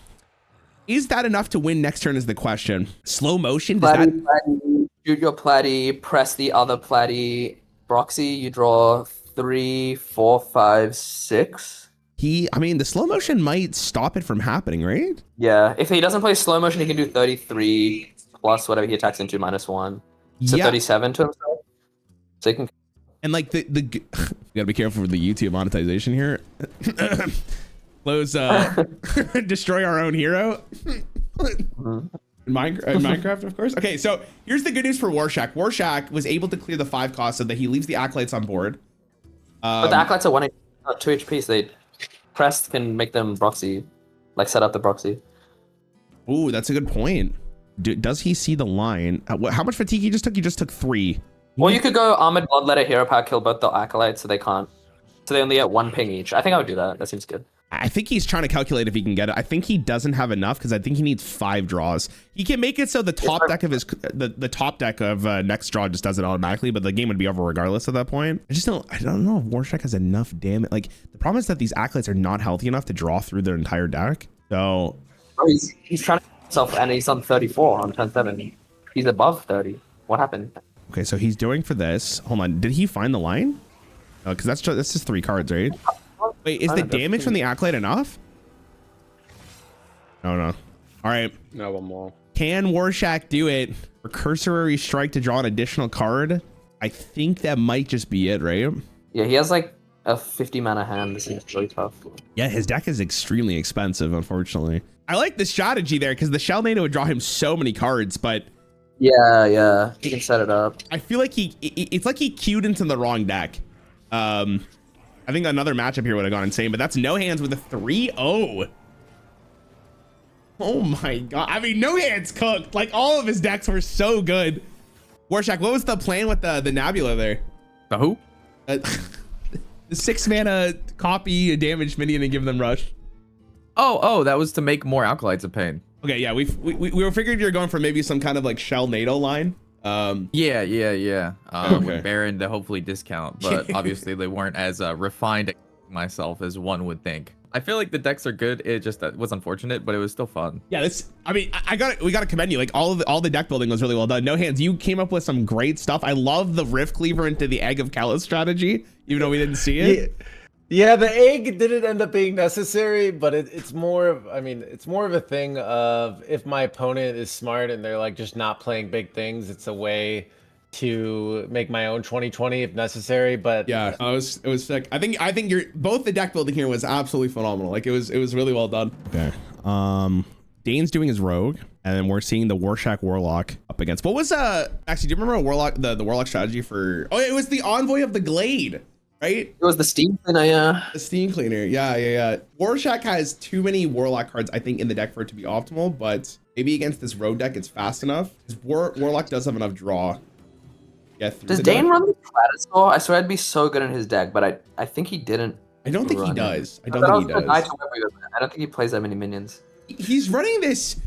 Is that enough to win next turn is the question. Slow motion, does that... Platy, shoot your Platy, press the other Platy. Broxy, you draw 3, 4, 5, 6. I mean, the slow motion might stop it from happening, right? Yeah, if he doesn't play slow motion, he can do 33 plus whatever he attacks into -1. So Yeah. 37 to himself. So he can. And like the you gotta be careful with the YouTube monetization here. Close, destroy our own hero. In Minecraft, of course. Okay, so here's the good news for Warshack. Warshack was able to clear the 5 cost so that he leaves the Acolytes on board. But the Acolytes are 2 HP, so they pressed can make them Broxy, like set up the Broxy. Ooh, that's a good point. Does he see the line? How much fatigue he just took? He just took 3. Or you could go Armored Bloodletter Hero Power, kill both the Acolytes so they can't. So they only get 1 ping each. I think I would do that. That seems good. I think he's trying to calculate if he can get it. I think he doesn't have enough because I think he needs 5 draws. He can make it so the top deck of his the top deck of next draw just does it automatically, but the game would be over regardless at that point. I don't know if Warshack has enough damage. Like the problem is that these acolytes are not healthy enough to draw through their entire deck. So he's trying to himself and he's on 34 on turn 7. He's above 30. What happened? Okay, so he's doing for this. Hold on, did he find the line? Because that's just 3 cards, right? Wait, is the damage from the acolyte enough? No. All right. No, one more. Can Warshack do it? Recursory strike to draw an additional card. I think that might just be it, right? Yeah, he has like a 50 mana hand. This is really tough. Yeah, his deck is extremely expensive, unfortunately. I like the strategy there because the Shell Nado would draw him so many cards, but yeah, he can set it up. I feel like it's like he queued into the wrong deck. I think another matchup here would have gone insane, but that's No Hands with a 3-0. Oh my god. I mean, No Hands cooked. Like, all of his decks were so good. Warshack, what was the plan with the Nebula there? The who? The 6 mana copy a damaged minion and give them rush. Oh, that was to make more Acolytes a pain. Okay, yeah, we were figuring you were going for maybe some kind of like Shell Nado line. Yeah. Okay. With Baron to hopefully discount, but obviously they weren't as refined at myself as one would think. I feel like the decks are good. It just was unfortunate, but it was still fun. Yeah, we gotta commend you. Like all the deck building was really well done. No Hands, you came up with some great stuff. I love the Rift Cleaver into the Egg of Khalas strategy, even though we didn't see it. Yeah, the egg didn't end up being necessary, but it's more of a thing of if my opponent is smart and they're like just not playing big things, it's a way to make my own 2020 if necessary. But yeah, it was sick. I think both the deck building here was absolutely phenomenal. Like it was really well done. Okay. Dane's doing his rogue, and then we're seeing the Warshack Warlock up against. What was actually, do you remember a Warlock the Warlock strategy for? Oh, it was the Envoy of the Glade. Right? It was the Steam Cleaner, yeah. The Steam Cleaner, yeah. Warshack has too many Warlock cards, I think, in the deck for it to be optimal, but maybe against this road deck, it's fast enough. Because Warlock does have enough draw. Does Dane run the Cladosaur? I swear I'd be so good in his deck, but I think he didn't. I don't think he does. I don't think he plays that many minions. He's running this.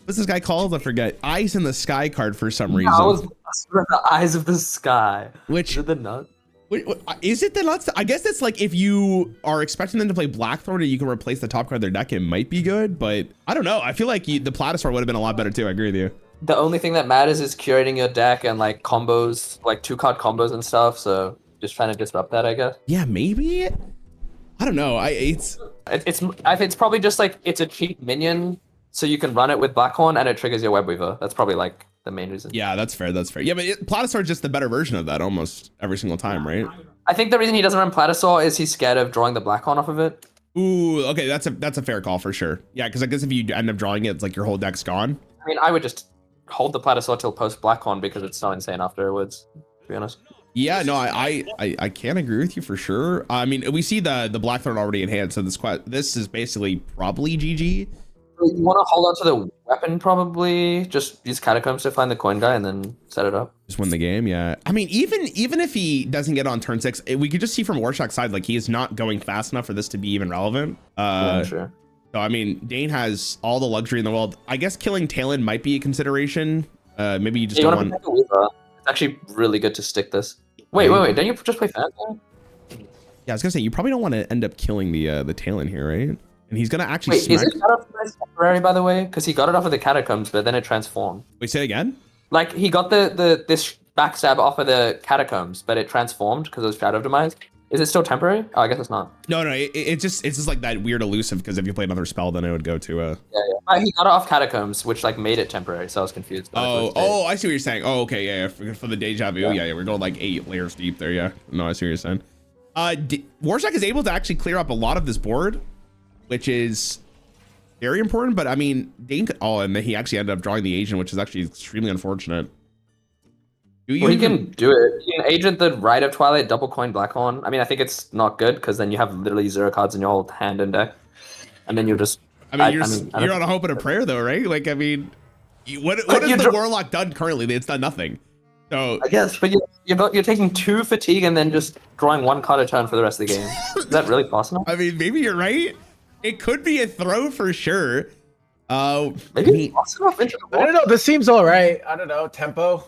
What's this guy called? I forget. Eyes in the Sky card for some reason. The Eyes of the Sky. Which is it the nut? Is it the nuts? I guess it's like if you are expecting them to play Blackthorn and you can replace the top card of their deck, it might be good, but I don't know. I feel like the Platasaur would have been a lot better too. I agree with you. The only thing that matters is curating your deck and like combos, like 2-card combos and stuff. So just trying to disrupt that, I guess. Yeah, maybe. I don't know. I think it's probably just like it's a cheap minion, so you can run it with Blackhorn and it triggers your Webweaver. That's probably like the main reason. Yeah, that's fair. Yeah, but Platasaur is just the better version of that almost every single time, right? I think the reason he doesn't run Platasaur is he's scared of drawing the Blackhorn off of it. Ooh, okay, that's a fair call for sure. Yeah, because I guess if you end up drawing it, it's like your whole deck's gone. I mean, I would just hold the Platasaur till post Blackhorn because it's so insane afterwards, to be honest. Yeah, no, I can't agree with you for sure. I mean, we see the Blackthorn already in hand, so this is basically probably GG. You want to hold on to the weapon, probably. Just use Catacombs to find the coin guy and then set it up. Just win the game, yeah. I mean, even if he doesn't get on turn 6, we could just see from Warshack's side, like, he is not going fast enough for this to be even relevant. Yeah, sure. So, I mean, Dane has all the luxury in the world. I guess killing Talon might be a consideration. Maybe you just don't want... It's actually really good to stick this. Wait. Don't you just play Phantom? Yeah, I was gonna say, you probably don't want to end up killing the Talon here, right? And he's gonna actually Wait, is it temporary, by the way? Because he got it off of the Catacombs, but then it transformed. Wait, say it again? Like, he got this backstab off of the Catacombs, but it transformed because it was Shadow Demise. Is it still temporary? Oh, I guess it's not. No, it's just like that weird elusive, because if you play another spell, then it would go to Yeah. He got it off Catacombs, which like made it temporary, so I was confused. Oh, I see what you're saying. Oh, okay, yeah, for the deja vu, yeah, we're going like 8 layers deep there, yeah. No, I see what you're saying. Warshack is able to actually clear up a lot of this board, which is very important, but I mean, Dane could, and then he actually ended up drawing the agent, which is actually extremely unfortunate. He can do it. He can agent the Rite of Twilight, double coin Blackhorn. I mean, I think it's not good because then you have literally 0 cards in your whole hand and deck, and then you'll just. I mean, you're on a hope and a prayer though, right? Like, I mean, what has the Warlock done currently? It's done nothing. So I guess, but you're taking 2 fatigue and then just drawing 1 card a turn for the rest of the game. Is that really possible? I mean, maybe you're right. It could be a throw for sure. Maybe possible. I don't know. This seems all right. I don't know. Tempo.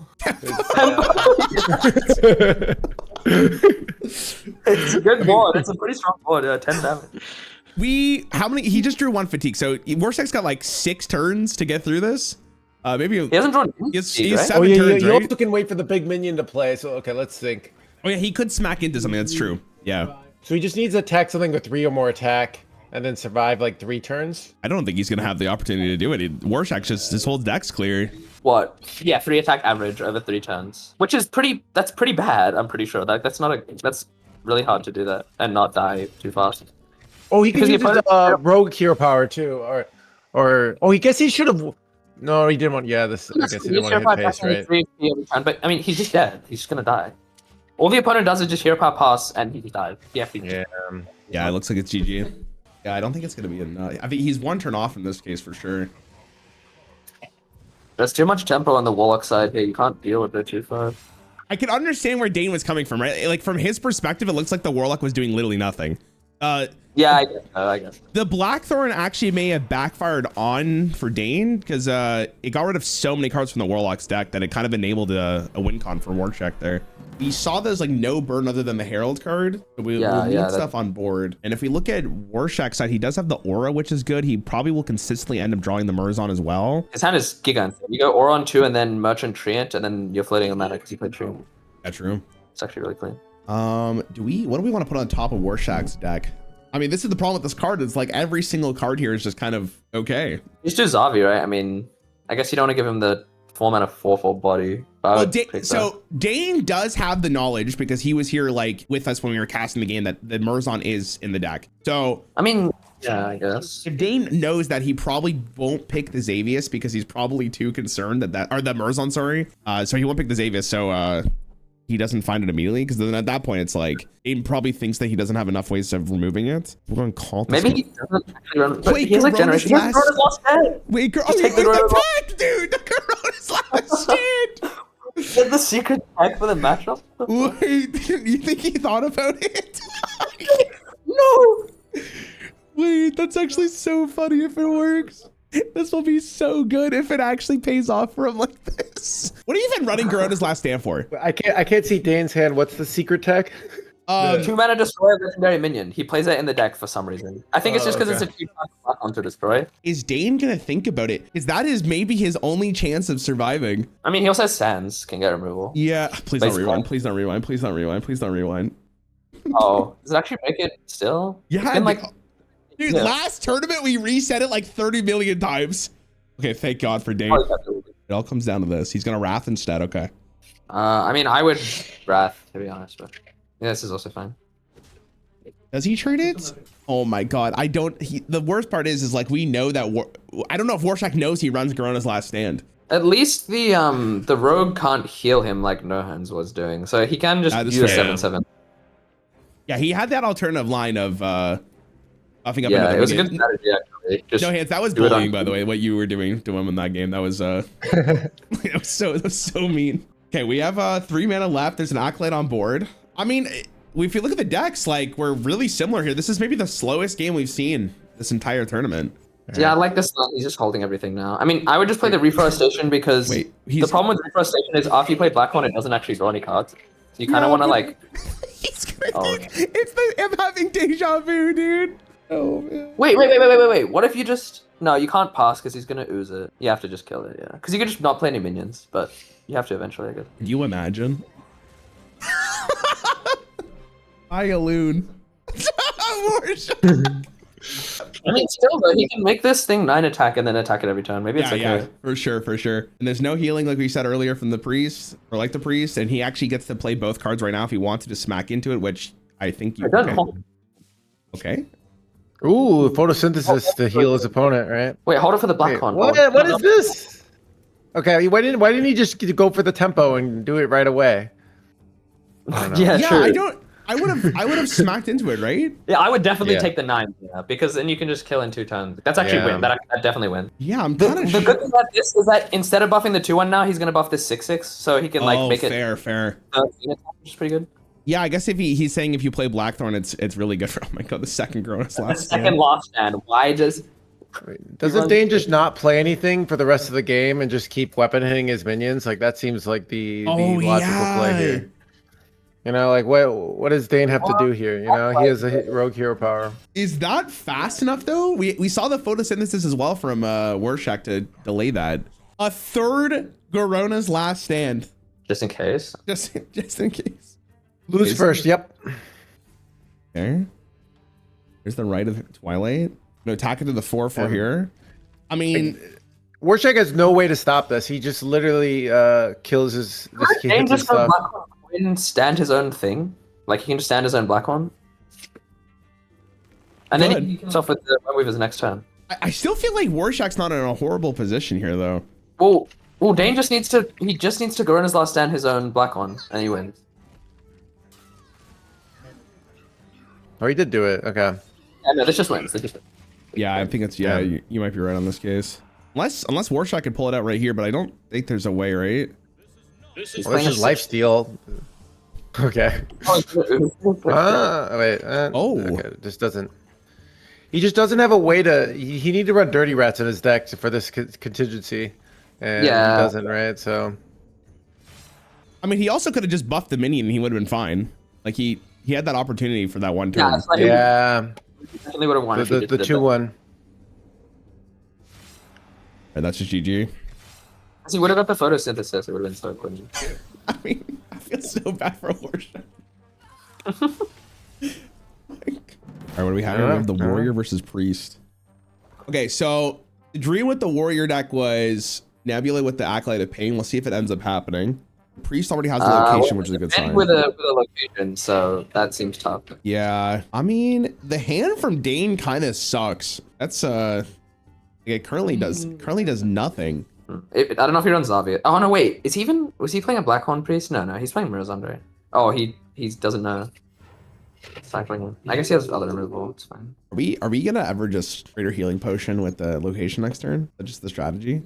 It's a good board. It's a pretty strong board. 10 damage. How many? He just drew 1 fatigue. So Warshack's got like 6 turns to get through this. Maybe he hasn't drawn. He's Right? 7 turns, you right? also can wait for the big minion to play. So okay, let's think. Oh yeah, he could smack into something. That's true. Yeah. So he just needs to attack something with 3 or more attack, and then survive like 3 turns. I don't think he's gonna have the opportunity to do it. Warshack just his whole deck's clear. What? Yeah, 3 attack average over 3 turns, which is that's pretty bad. I'm pretty sure that's really hard to do that and not die too fast. Oh, he could Because use rogue hero power too, or he guess he should have. No, he didn't want. Yeah, this. I guess he didn't want to hit pace, right? But I mean, he's just dead. He's just gonna die. All the opponent does is just hero power pass, and he just died. Yeah. Yeah, it looks like it's GG. Yeah, I don't think it's gonna be enough. I think he's 1 turn off in this case for sure. There's too much tempo on the Warlock side here. You can't deal with it too far. I can understand where Dane was coming from, right? Like from his perspective, it looks like the Warlock was doing literally nothing. Yeah, I guess. The Blackthorn actually may have backfired on for Dane because it got rid of so many cards from the Warlock's deck that it kind of enabled a win con for Warshack there. We saw there's like no burn other than the Herald card. So we'll need stuff on board. And if we look at Warshack's side, he does have the Aura, which is good. He probably will consistently end up drawing the Murzon as well. His hand is Gigant. You go Aura on 2 and then Merchant Treant, and then you're floating a mana because you played Treant. That's true. It's actually really clean. What do we want to put on top of Warshack's deck? I mean, this is the problem with this card. It's like every single card here is just kind of okay. You just do Zavi, right? I mean, I guess you don't want to give him the 4 mana 4/4 body. Well, Dane does have the knowledge because he was here like with us when we were casting the game that the Murzon is in the deck. So I mean, yeah, I guess if Dane knows that he probably won't pick the Xavius because he's probably too concerned or the Murzon, sorry. So he won't pick the Xavius. So he doesn't find it immediately because then at that point it's like Aiden probably thinks that he doesn't have enough ways of removing it. We're going to call this. Maybe he doesn't actually run. But Wait, he's like generation. He has Corona's last stand. Wait, take the the pack, dude. The Corona's last stand. Get the secret tag for the matchup. Wait, you think he thought about it? No. Wait, that's actually so funny if it works. This will be so good if it actually pays off for him like this. What are you even running Corona's last stand for? I can't see Dane's hand. What's the secret tech? 2 mana destroy legendary minion. He plays that in the deck for some reason. I think it's just because it's a 2 on to destroy. Is Dane gonna think about it? Because that is maybe his only chance of surviving. I mean, he also has Sands, can get removal. Yeah, please don't rewind. Please don't rewind. Please don't rewind. Please don't rewind. Oh, does it actually make it still? Yeah, dude, yeah. Last tournament we reset it like 30 million times. Okay, thank God for Dane. It all comes down to this. He's gonna Wrath instead. Okay. I mean, I would Wrath to be honest, but yeah, this is also fine. Does he trade it? Oh my God, I don't. The worst part is like we know that. I don't know if Warshack knows he runs Corona's last stand. At least the rogue can't heal him like No Hands was doing, so he can just use 7/7. Yeah, he had that alternative line of buffing up. Yeah, it was a good strategy actually. Just no hands. That was bullying, by the way. What you were doing to him in that game. That was it was so mean. Okay, we have 3 mana left. There's an Acolyte on board. I mean, if you look at the decks, like we're really similar here. This is maybe the slowest game we've seen this entire tournament. Yeah, I like this one. He's just holding everything now. I mean, I would just play the Reforestation because the problem with Reforestation is after you play Black one, it doesn't actually draw any cards. So you kind of want to like. He's gonna think it's I'm having deja vu, dude. Oh man. Wait. What if you just you can't pass because he's gonna ooze it. You have to just kill it, yeah. Because you could just not play any minions, but you have to eventually, I guess. Can you imagine? Hi, Aloon. I mean, still though, he can make this thing 9 attack and then attack it every turn. Maybe it's okay. Yeah, for sure. And there's no healing like we said earlier from the priest, or like the priest, and he actually gets to play both cards right now if he wants to smack into it, which I think you can. Okay. Ooh, photosynthesis to heal his opponent, right? Wait, hold it for the black one. What is this? Okay, why didn't he just go for the tempo and do it right away? Yeah, true. I would have smacked into it, right? Yeah, I would definitely Yeah. take the 9, yeah, because then you can just kill in 2 turns. That's actually Yeah. win. That definitely win. Yeah, I'm The, kind of the good thing about this is that instead of buffing the 2-1 now, he's gonna buff the 6-6, so he can like make it. Fair. 13 attack, which is pretty good. Yeah, I guess if he's saying if you play Blackthorn, it's really good for. Oh my god, the second Gronos The last second stand. lost stand. Why does? Doesn't Dane just not play anything for the rest of the game and just keep weapon hitting his minions? Like that seems like the logical play here. You know, like what does Dane have to do here? You know, he has a rogue hero power. Is that fast enough though? We saw the photosynthesis as well from Warshack to delay that. A third Gorona's last stand. Just in case. Just in case. Lose first, yep. Okay. There's the right of Twilight. No, attack into the 4/4 here. I mean, Warshack has no way to stop this. He just literally kills his Dane just stuff. can stand his own thing. Like he can just stand his own black one. And then he kills off with the Weavers next turn. I still feel like Warshack's not in a horrible position here though. Well, Dane just needs to go in his last stand his own black one, and he wins. Oh, he did do it. Okay. Yeah, no, this just wins. Yeah, I think it's you might be right on this case. Unless Warshack could pull it out right here, but I don't think there's a way, right? He's Well, this is lifesteal. Okay. Wait. Okay. Just doesn't. He just doesn't have a way to. He need to run dirty rats in his deck for this contingency, and he doesn't, right? So. I mean, he also could have just buffed the minion and he would have been fine. Like he had that opportunity for that one turn. Yeah. Definitely would have won. The 2-1. And that's just GG. He would have got the photosynthesis. It would have been so clean. I mean, I feel so bad for Warshack. All right, what do we have? We have the warrior versus priest. Okay, so the dream with the warrior deck was Nebula with the Acolyte of Pain. We'll see if it ends up happening. Priest already has the location, which is a good sign. With a location, so that seems tough. Yeah, I mean, the hand from Dane kind of sucks. That's it currently does nothing. I don't know if he runs Zavia. Oh no, wait. Was he playing a Blackhorn Priest? No, he's playing Mirazandre. Oh, he doesn't know. Cycling. I guess he has other removal. It's fine. Are we gonna ever just greater healing potion with the location next turn? That's just the strategy.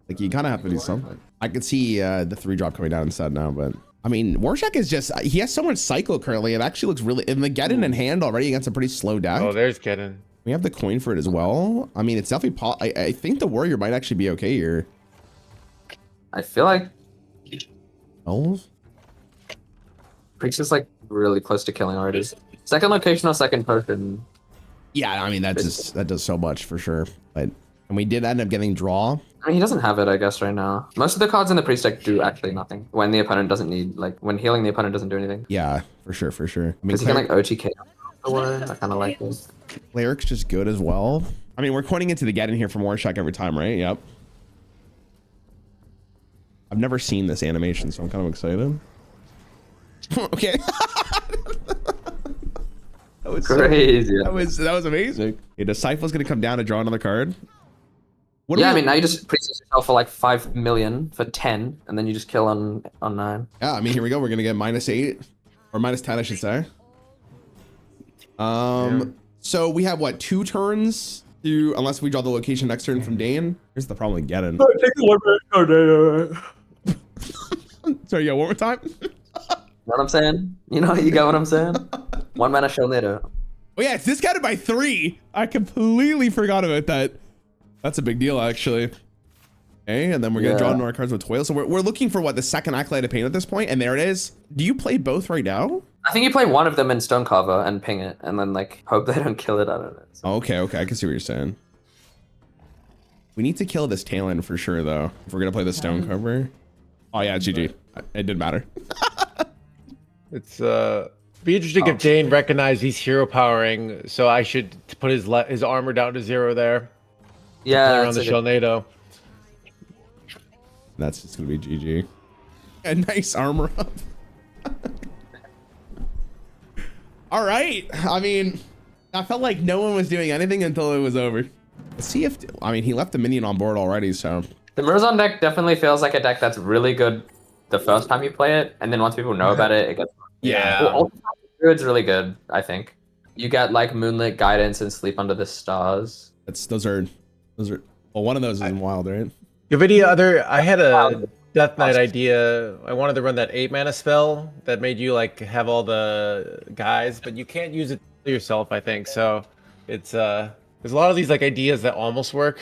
Like you kind of have to do something. I could see the 3-drop coming down instead now, but I mean, Warshack is just he has so much cycle currently. It actually looks really in the Geddon in hand already against a pretty slow deck. Oh, there's Geddon. We have the coin for it as well. I mean, it's definitely I think the warrior might actually be okay here. I feel like 12? Priest is like really close to killing already. Second location or second potion. Yeah, I mean that does so much for sure. But and we did end up getting draw. I mean, he doesn't have it, I guess, right now. Most of the cards in the priest deck do actually nothing when the opponent doesn't need, like, when healing the opponent doesn't do anything. Yeah, for sure. I mean, because he can like OTK afterward. I kind of like this. Cleric's just good as well. I mean, we're coining into the Geddon here from Warshack every time, right? Yep. I've never seen this animation, so I'm kind of excited. Okay. That was crazy. That was amazing. Okay, Disciple's gonna come down to draw another card. What I mean, now you just priest yourself for like 5 million for 10, and then you just kill on 9. Yeah, I mean, here we go. We're gonna get -8 or -10, I should say. So we have what, 2 turns to, unless we draw the location next turn from Dane. Here's the problem with Geddon. Sorry, yeah, one more time. You know what I'm saying? You got what I'm saying? 1 mana Shelnado. Oh yeah, it's discounted by 3. I completely forgot about that. That's a big deal, actually. Okay, and then we're gonna draw more cards with Toil. So we're looking for what, the second Acolyte of Pain at this point, and there it is. Do you play both right now? I think you play one of them in Stonecarver and ping it, and then like hope they don't kill it. I don't know. So. Okay, I can see what you're saying. We need to kill this Talon for sure, though. If we're gonna play the Stonecarver. Oh yeah, GG. It didn't matter. It's be interesting if Dane recognized he's hero powering, so I should put his armor down to 0 there. Yeah, around the Shelnado. That's just gonna be GG. A nice armor up. All right. I mean, I felt like no one was doing anything until it was over. Let's see if, I mean, he left the minion on board already, so. The Mirazon deck definitely feels like a deck that's really good the first time you play it, and then once people know about it, it gets. Yeah. Well, Druid's really good, I think. You get like Moonlit Guidance and Sleep Under the Stars. Those are. Well, one of those is in wild, right? I had a Death Knight idea. I wanted to run that 8-mana spell that made you like have all the guys, but you can't use it yourself, I think. So it's there's a lot of these like ideas that almost work,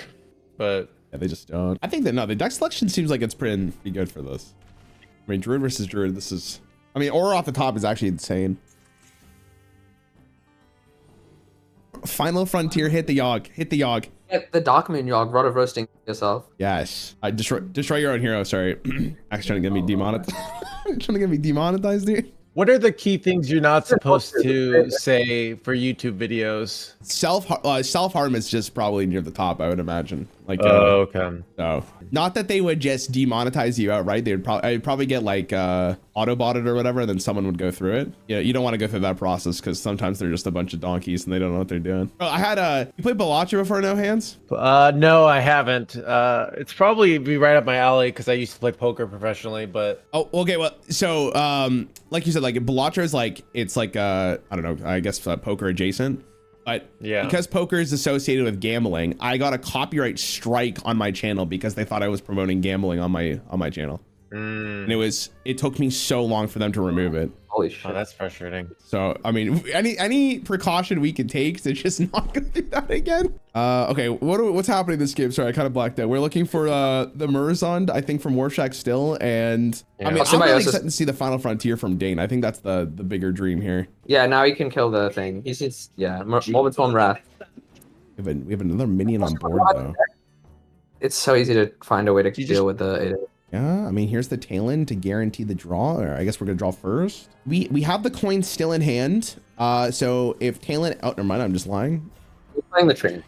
but yeah, they just don't. I think that no, the deck selection seems like it's pretty good for this. I mean, Druid versus Druid, this is, I mean, Aura off the top is actually insane. Final Frontier, hit the Yogg, hit the Yogg. Get the Darkmoon Yogg, Rod of Roasting yourself. Yes. Destroy your own hero, sorry. Actually trying to get me demonetized. Trying to get me demonetized, dude. what are the key things you're not supposed to say for YouTube videos? Self-harm is just probably near the top, I would imagine. Like, okay. So, not that they would just demonetize you outright. I'd probably get like auto-botted or whatever, and then someone would go through it. Yeah, you don't want to go through that process because sometimes they're just a bunch of donkeys and they don't know what they're doing. Oh, I had you played Balacha before, no hands? No, I haven't. It's probably be right up my alley because I used to play poker professionally, but Oh, okay. Well, so like you said, like Balacha is like, it's like I don't know, I guess poker adjacent. But yeah, because poker is associated with gambling, I got a copyright strike on my channel because they thought I was promoting gambling on my channel. And it took me so long for them to remove it. Holy shit. Oh, that's frustrating. So, I mean, any precaution we can take to just not go through that again. Okay, what's happening in this game? Sorry, I kind of blacked out. We're looking for the Murazond, I think, from Warshack still. And yeah. I mean, I'm really excited to see the Final Frontier from Dane. I think that's the bigger dream here. Yeah, now he can kill the thing. He's Morbid Spawn Wrath. We have another minion on board, though. It's so easy to find a way to deal with the... Yeah, I mean, here's the Talon to guarantee the draw. Or I guess we're gonna draw first. We have the coin still in hand. So if Talon, oh, never mind, I'm just lying. He's playing the train.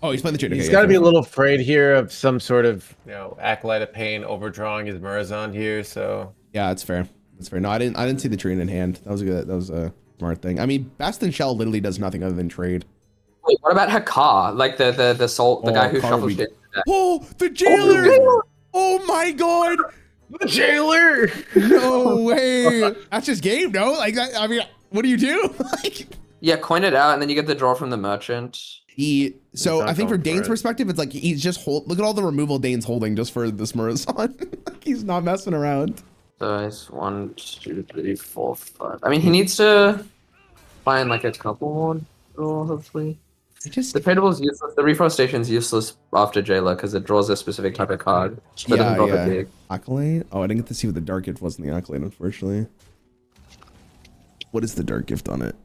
Oh, he's playing the train. He's Okay, got to yeah, be a little afraid here of some sort of, Acolyte of Pain overdrawing his Murazond here. So yeah, that's fair. That's fair. No, I didn't see the train in hand. That was a smart thing. I mean, Best in Shell literally does nothing other than trade. Wait, what about Hakar? Like the guy who shuffles shit. Oh, the jailer! Oh my god! the jailer! No way! That's just game, no? Like that. I mean, what do you do? Like, yeah, coin it out, and then you get the draw from the merchant. So I think from Dane's perspective, it's like he's just look at all the removal Dane's holding just for this Murazond. Like, he's not messing around. So it's 1, 2, 3, 4, 5. I mean, he needs to find like a couple more draw, hopefully. The tradable is useless. The reforestation is useless after Jailer because it draws a specific type of card. Yeah. Accolade? Oh, I didn't get to see what the dark gift was in the Accolade, unfortunately. What is the dark gift on it?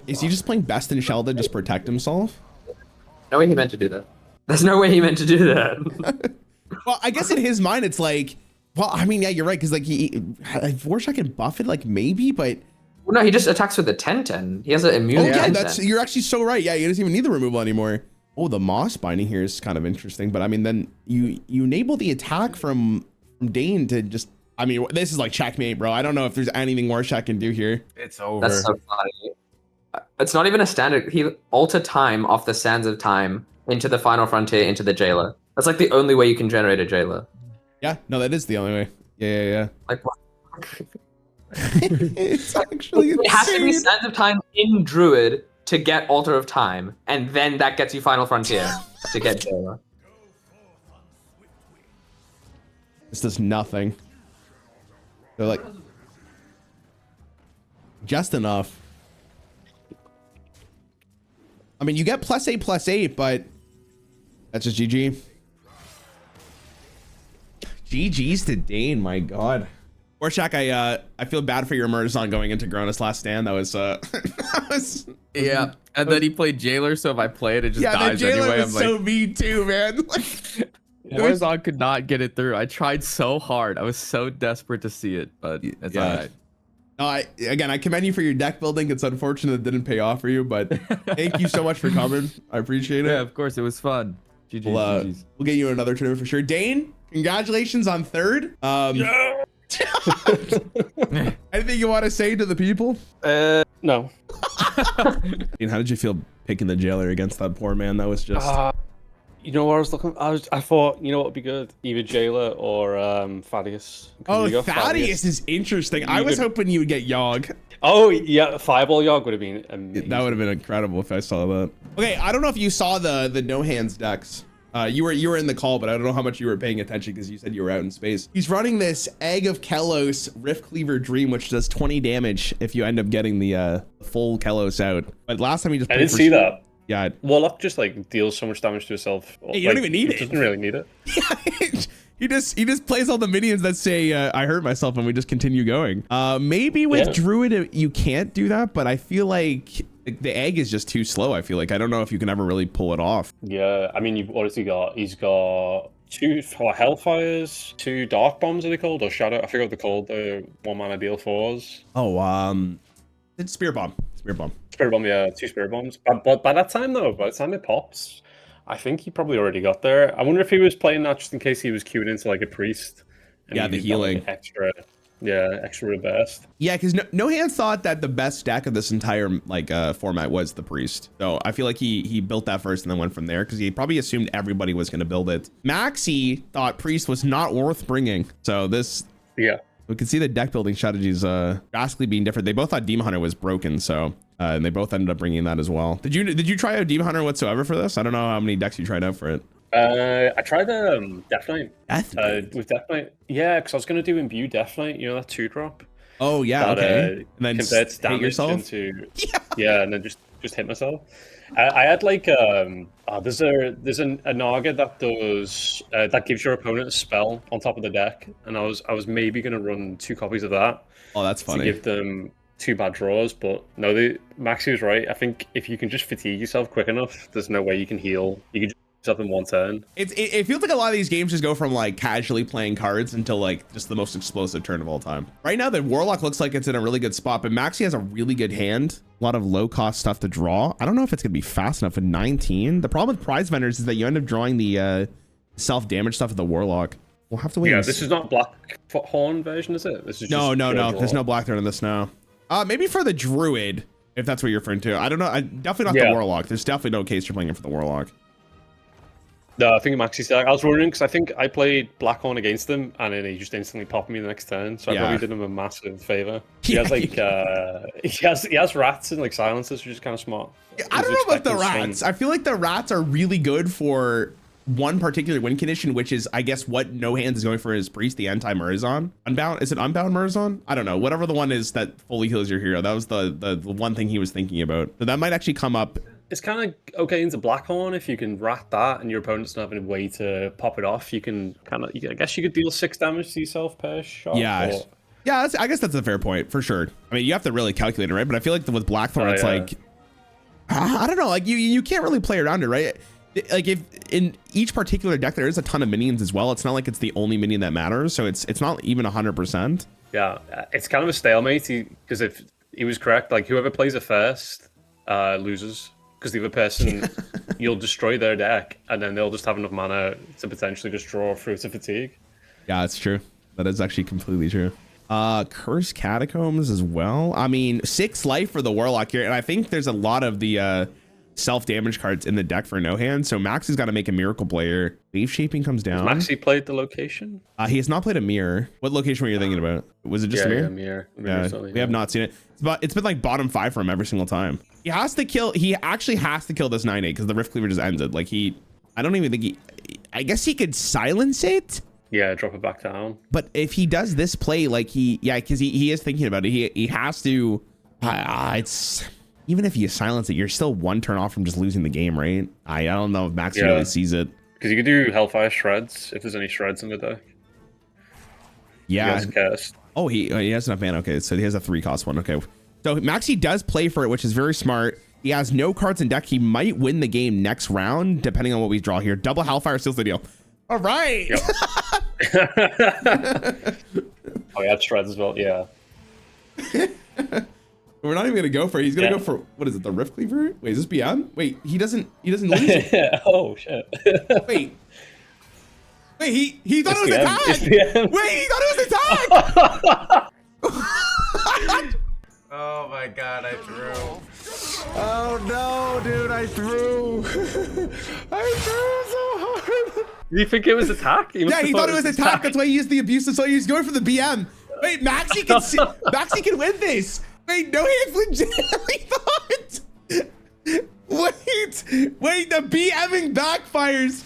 Is he just playing Best in Shell to just protect himself? No way he meant to do that. There's no way he meant to do that. Well, I guess in his mind, it's like, well, I mean, yeah, you're right. Because like Warshack can buff it, like maybe, but. Well, no, he just attacks with the 10/10. He has an immune. Oh yeah, you're actually so right. Yeah, he doesn't even need the removal anymore. Oh, the moss binding here is kind of interesting, but I mean, then you enable the attack from Dane to just. I mean, this is like checkmate, bro. I don't know if there's anything Warshack can do here. It's over. That's so funny. It's not even a standard. He alter time off the Sands of Time into the Final Frontier into the Jailer. That's like the only way you can generate a Jailer. Yeah, no, that is the only way. Yeah. Like what? It's actually it has to be Sands of Time in Druid to get Altar of Time, and then that gets you Final Frontier to get Jailer. This does nothing. They're like just enough. I mean, you get +8/+8, but that's just GG. GG's to Dane, my god. Warshack, I feel bad for your Murazond going into Grona's last stand. That was Yeah, and then he played Jailer, so if I play it, it just dies the Jailer anyway. was so mean too, man. Warzone could not get it through. I tried so hard. I was so desperate to see it, but it's alright. No, I commend you for your deck building. It's unfortunate it didn't pay off for you, but thank you so much for coming. I appreciate it. Yeah, of course, it was fun. GG's, GG's. We'll get you another tournament for sure. Dane, congratulations on third. Anything you want to say to the people? No. How did you feel picking the Jailer against that poor man? That was just... You know what I was looking? I thought, you know what would be good? Either Jailer or Thaddeus. 'Cause Oh, you got Thaddeus is interesting. I You was could- hoping you would get Yogg. Oh yeah, Fireball Yogg would have been amazing. That would have been incredible if I saw that. Okay, I don't know if you saw the no hands decks. You were in the call, but I don't know how much you were paying attention because you said you were out in space. He's running this Egg of Kelos Rift Cleaver Dream, which does 20 damage if you end up getting the full Kelos out. But last time he just I played didn't see that. Yeah. Warlock just like deals so much damage to herself. Hey, you don't even need it. Doesn't really need it. He just plays all the minions that say I hurt myself, and we just continue going. Maybe with Druid you can't do that, but I feel like the egg is just too slow. I feel like I don't know if you can ever really pull it off. Yeah, I mean, you've obviously got he's got 2 Hellfires, 2Dark Bombs are they called, or Shadow? I forget what they're called. The 1 mana deal 4s. Oh, it's Spear Bomb. Spear Bomb. Spirit Bomb, yeah, 2 Spirit Bombs. But by that time though, by the time it pops, I think he probably already got there. I wonder if he was playing that just in case he was queuing into like a priest. And Yeah, the healing. Extra burst. Yeah, because no hands thought that the best deck of this entire format was the priest. So I feel like he built that first and then went from there because he probably assumed everybody was going to build it. Maxi thought priest was not worth bringing. So this, Yeah. we can see the deck building strategies drastically being different. They both thought Demon Hunter was broken, so and they both ended up bringing that as well. Did you try out Demon Hunter whatsoever for this? I don't know how many decks you tried out for it. I tried Death Knight. With Death Knight, yeah, because I was gonna do Imbue Death Knight, you know, that 2-drop. Oh yeah, That, okay. And then converts hit damage yourself? into yeah, and then just hit myself. I had like there's a Naga that does that gives your opponent a spell on top of the deck, and I was maybe gonna run 2 copies of that. Oh, that's funny. To give them 2 bad draws, but no, Maxi was right. I think if you can just fatigue yourself quick enough, there's no way you can heal. You can just yourself in 1 turn. It feels like a lot of these games just go from like casually playing cards until like just the most explosive turn of all time. Right now, the Warlock looks like it's in a really good spot, but Maxi has a really good hand. A lot of low cost stuff to draw. I don't know if it's gonna be fast enough with 19. The problem with prize vendors is that you end up drawing the self damage stuff of the Warlock. We'll have to wait. Yeah, this is not Blackhorn version, is it? This is no. just There's no Blackthorn in this now. Maybe for the Druid, if that's what you're referring to. I don't know. Definitely not the Warlock. There's definitely no case you're playing it for the Warlock. No, I think Maxi said I was wondering because I think I played Blackhorn against him and then he just instantly popped me the next turn, so I probably did him a massive favor. He has like he has rats and like silencers, which is kind of smart. I don't know about the rats. I feel like the rats are really good for one particular win condition, which is I guess what No Hands is going for his priest, the anti-Murazon. Unbound, is it Unbound Murazon? I don't know. Whatever the one is that fully heals your hero. That was the one thing he was thinking about. So that might actually come up. It's kind of okay into Blackhorn if you can rat that and your opponent's not having a way to pop it off. You can kind of, I guess you could deal 6 damage to yourself per shot. Yeah. Or... Yeah, I guess that's a fair point for sure. I mean, you have to really calculate it, right? But I feel like with Blackthorn, it's like, I don't know, like you can't really play around it, right? Like if in each particular deck there is a ton of minions as well. It's not like it's the only minion that matters, so it's not even 100%. Yeah, it's kind of a stalemate because if he was correct, like whoever plays it first loses. Because the other person, you'll destroy their deck, and then they'll just have enough mana to potentially just draw through to fatigue. Yeah, it's true. That is actually completely true. Cursed Catacombs as well. I mean, 6 life for the Warlock here, and I think there's a lot of the self-damage cards in the deck for No Hand, so Max has got to make a Miracle Player. Wave Shaping comes down. Has Maxi played the location? He has not played a Mirror. What location were you thinking about? Was it just a Mirror? Mirror. We have not seen it. It's been like bottom 5 for him every single time. He actually has to kill this 9-8 because the Rift Cleaver just ended. Like I don't even think I guess he could silence it. Yeah, drop it back down. But if he does this play, like because he is thinking about it, he has to. It's even if you silence it, you're still 1 turn off from just losing the game, right? I don't know if Max really sees it. Because you could do Hellfire Shreds if there's any Shreds in the deck. Yeah. Cast. Oh, he has enough mana. Okay, so he has a 3-cost one. Okay, so Maxi does play for it, which is very smart. He has no cards in deck. He might win the game next round, depending on what we draw here. Double Hellfire seals the deal. All right. Yep. Oh, yeah, Shreds as well. Yeah. We're not even gonna go for it. He's gonna go for what is it? The Rift Cleaver? Wait, is this BM? Wait, he doesn't lose it. Oh shit. Wait, he thought it was a tag. Wait, he thought it was a tag. Oh my god, I threw. Oh no, dude, I threw. I threw so Did you think it was attack? Yeah, he thought it was attack. That's why he used the abusive. So he's going for the BM. Wait, Maxi can Maxi can win this. Wait, no hands legitimately thought. Wait, the BMing backfires.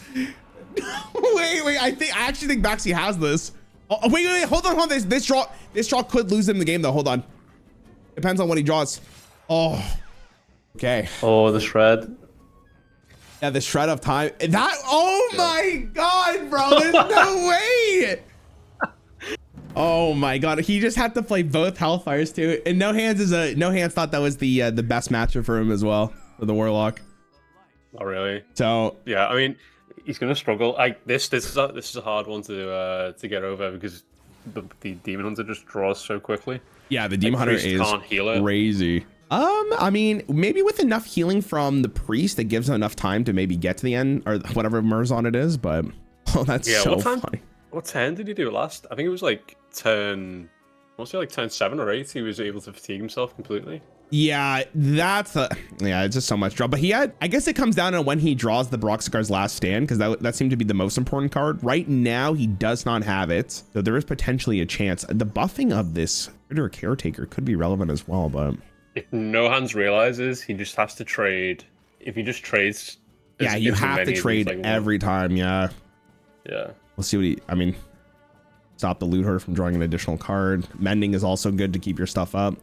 wait, I actually think Maxi has this. Oh, wait, hold on. This draw could lose him the game though. Hold on. Depends on what he draws. Oh, okay. Oh, the shred. Yeah, the shred of time. Oh my God, bro. There's no way. Oh my God. He just had to play both Hellfires too. And No Hands thought that was the best matchup for him as well, for the Warlock. Oh, really? So yeah, I mean, he's gonna struggle. This is a hard one to get over because the Demon Hunter just draws so quickly. Yeah, the Demon Hunter is crazy. I mean, maybe with enough healing from the priest, that gives him enough time to maybe get to the end or whatever Murzon it is. But that's so funny. What turn did he do last? I think it was like turn 7 or 8. He was able to fatigue himself completely. Yeah, it's just so much draw. But I guess it comes down to when he draws the Broxicar's Last Stand, because that seemed to be the most important card. Right now, he does not have it. So there is potentially a chance. The buffing of this Critter Caretaker could be relevant as well, but if No Hands realizes he just has to trade, if he just trades, yeah, you have to trade every time. Yeah. We'll see what stop the Loot Hoarder from drawing an additional card. Mending is also good to keep your stuff up.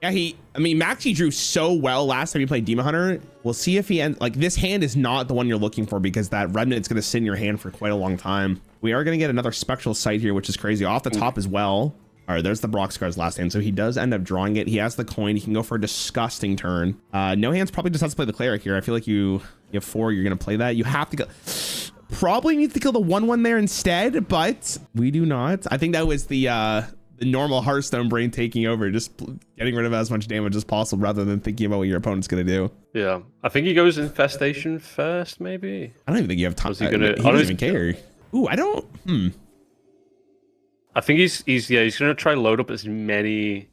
Yeah, Maxi drew so well last time he played Demon Hunter. We'll see if he ends, this hand is not the one you're looking for because that Remnant's going to sit in your hand for quite a long time. We are going to get another Spectral Sight here, which is crazy. Off the top as well. All right, there's the Broxicar's Last Stand. So he does end up drawing it. He has the coin. He can go for a disgusting turn. No Hands probably just has to play the Cleric here. I feel like you have 4. You're going to play that. You have to go. Probably need to kill the 1/1 there instead, but we do not. I think that was the normal Hearthstone brain taking over, just getting rid of as much damage as possible rather than thinking about what your opponent's going to do. Yeah, I think he goes Infestation first, maybe. I don't even think you have time. He doesn't even care. Ooh, I don't. I think he's going to try load up as many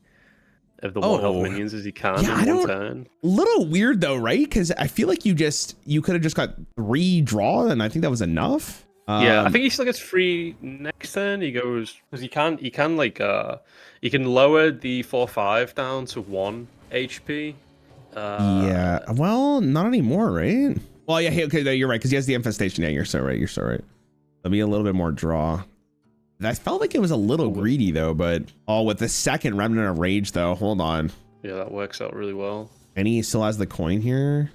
of the 1 health minions as he can in one turn. Little weird though, right? Because I feel like you could have just got 3 draw, and I think that was enough. Yeah, I think he still gets 3 next turn. He goes because he can lower the 4/5 down to 1 HP. Yeah, well, not anymore, right? Well, yeah, okay, no, you're right because he has the Infestation. Yeah, you're so right. There'll be a little bit more draw. I felt like it was a little greedy though, but with the second Remnant of Rage though, hold on. Yeah, that works out really well. And he still has the coin here.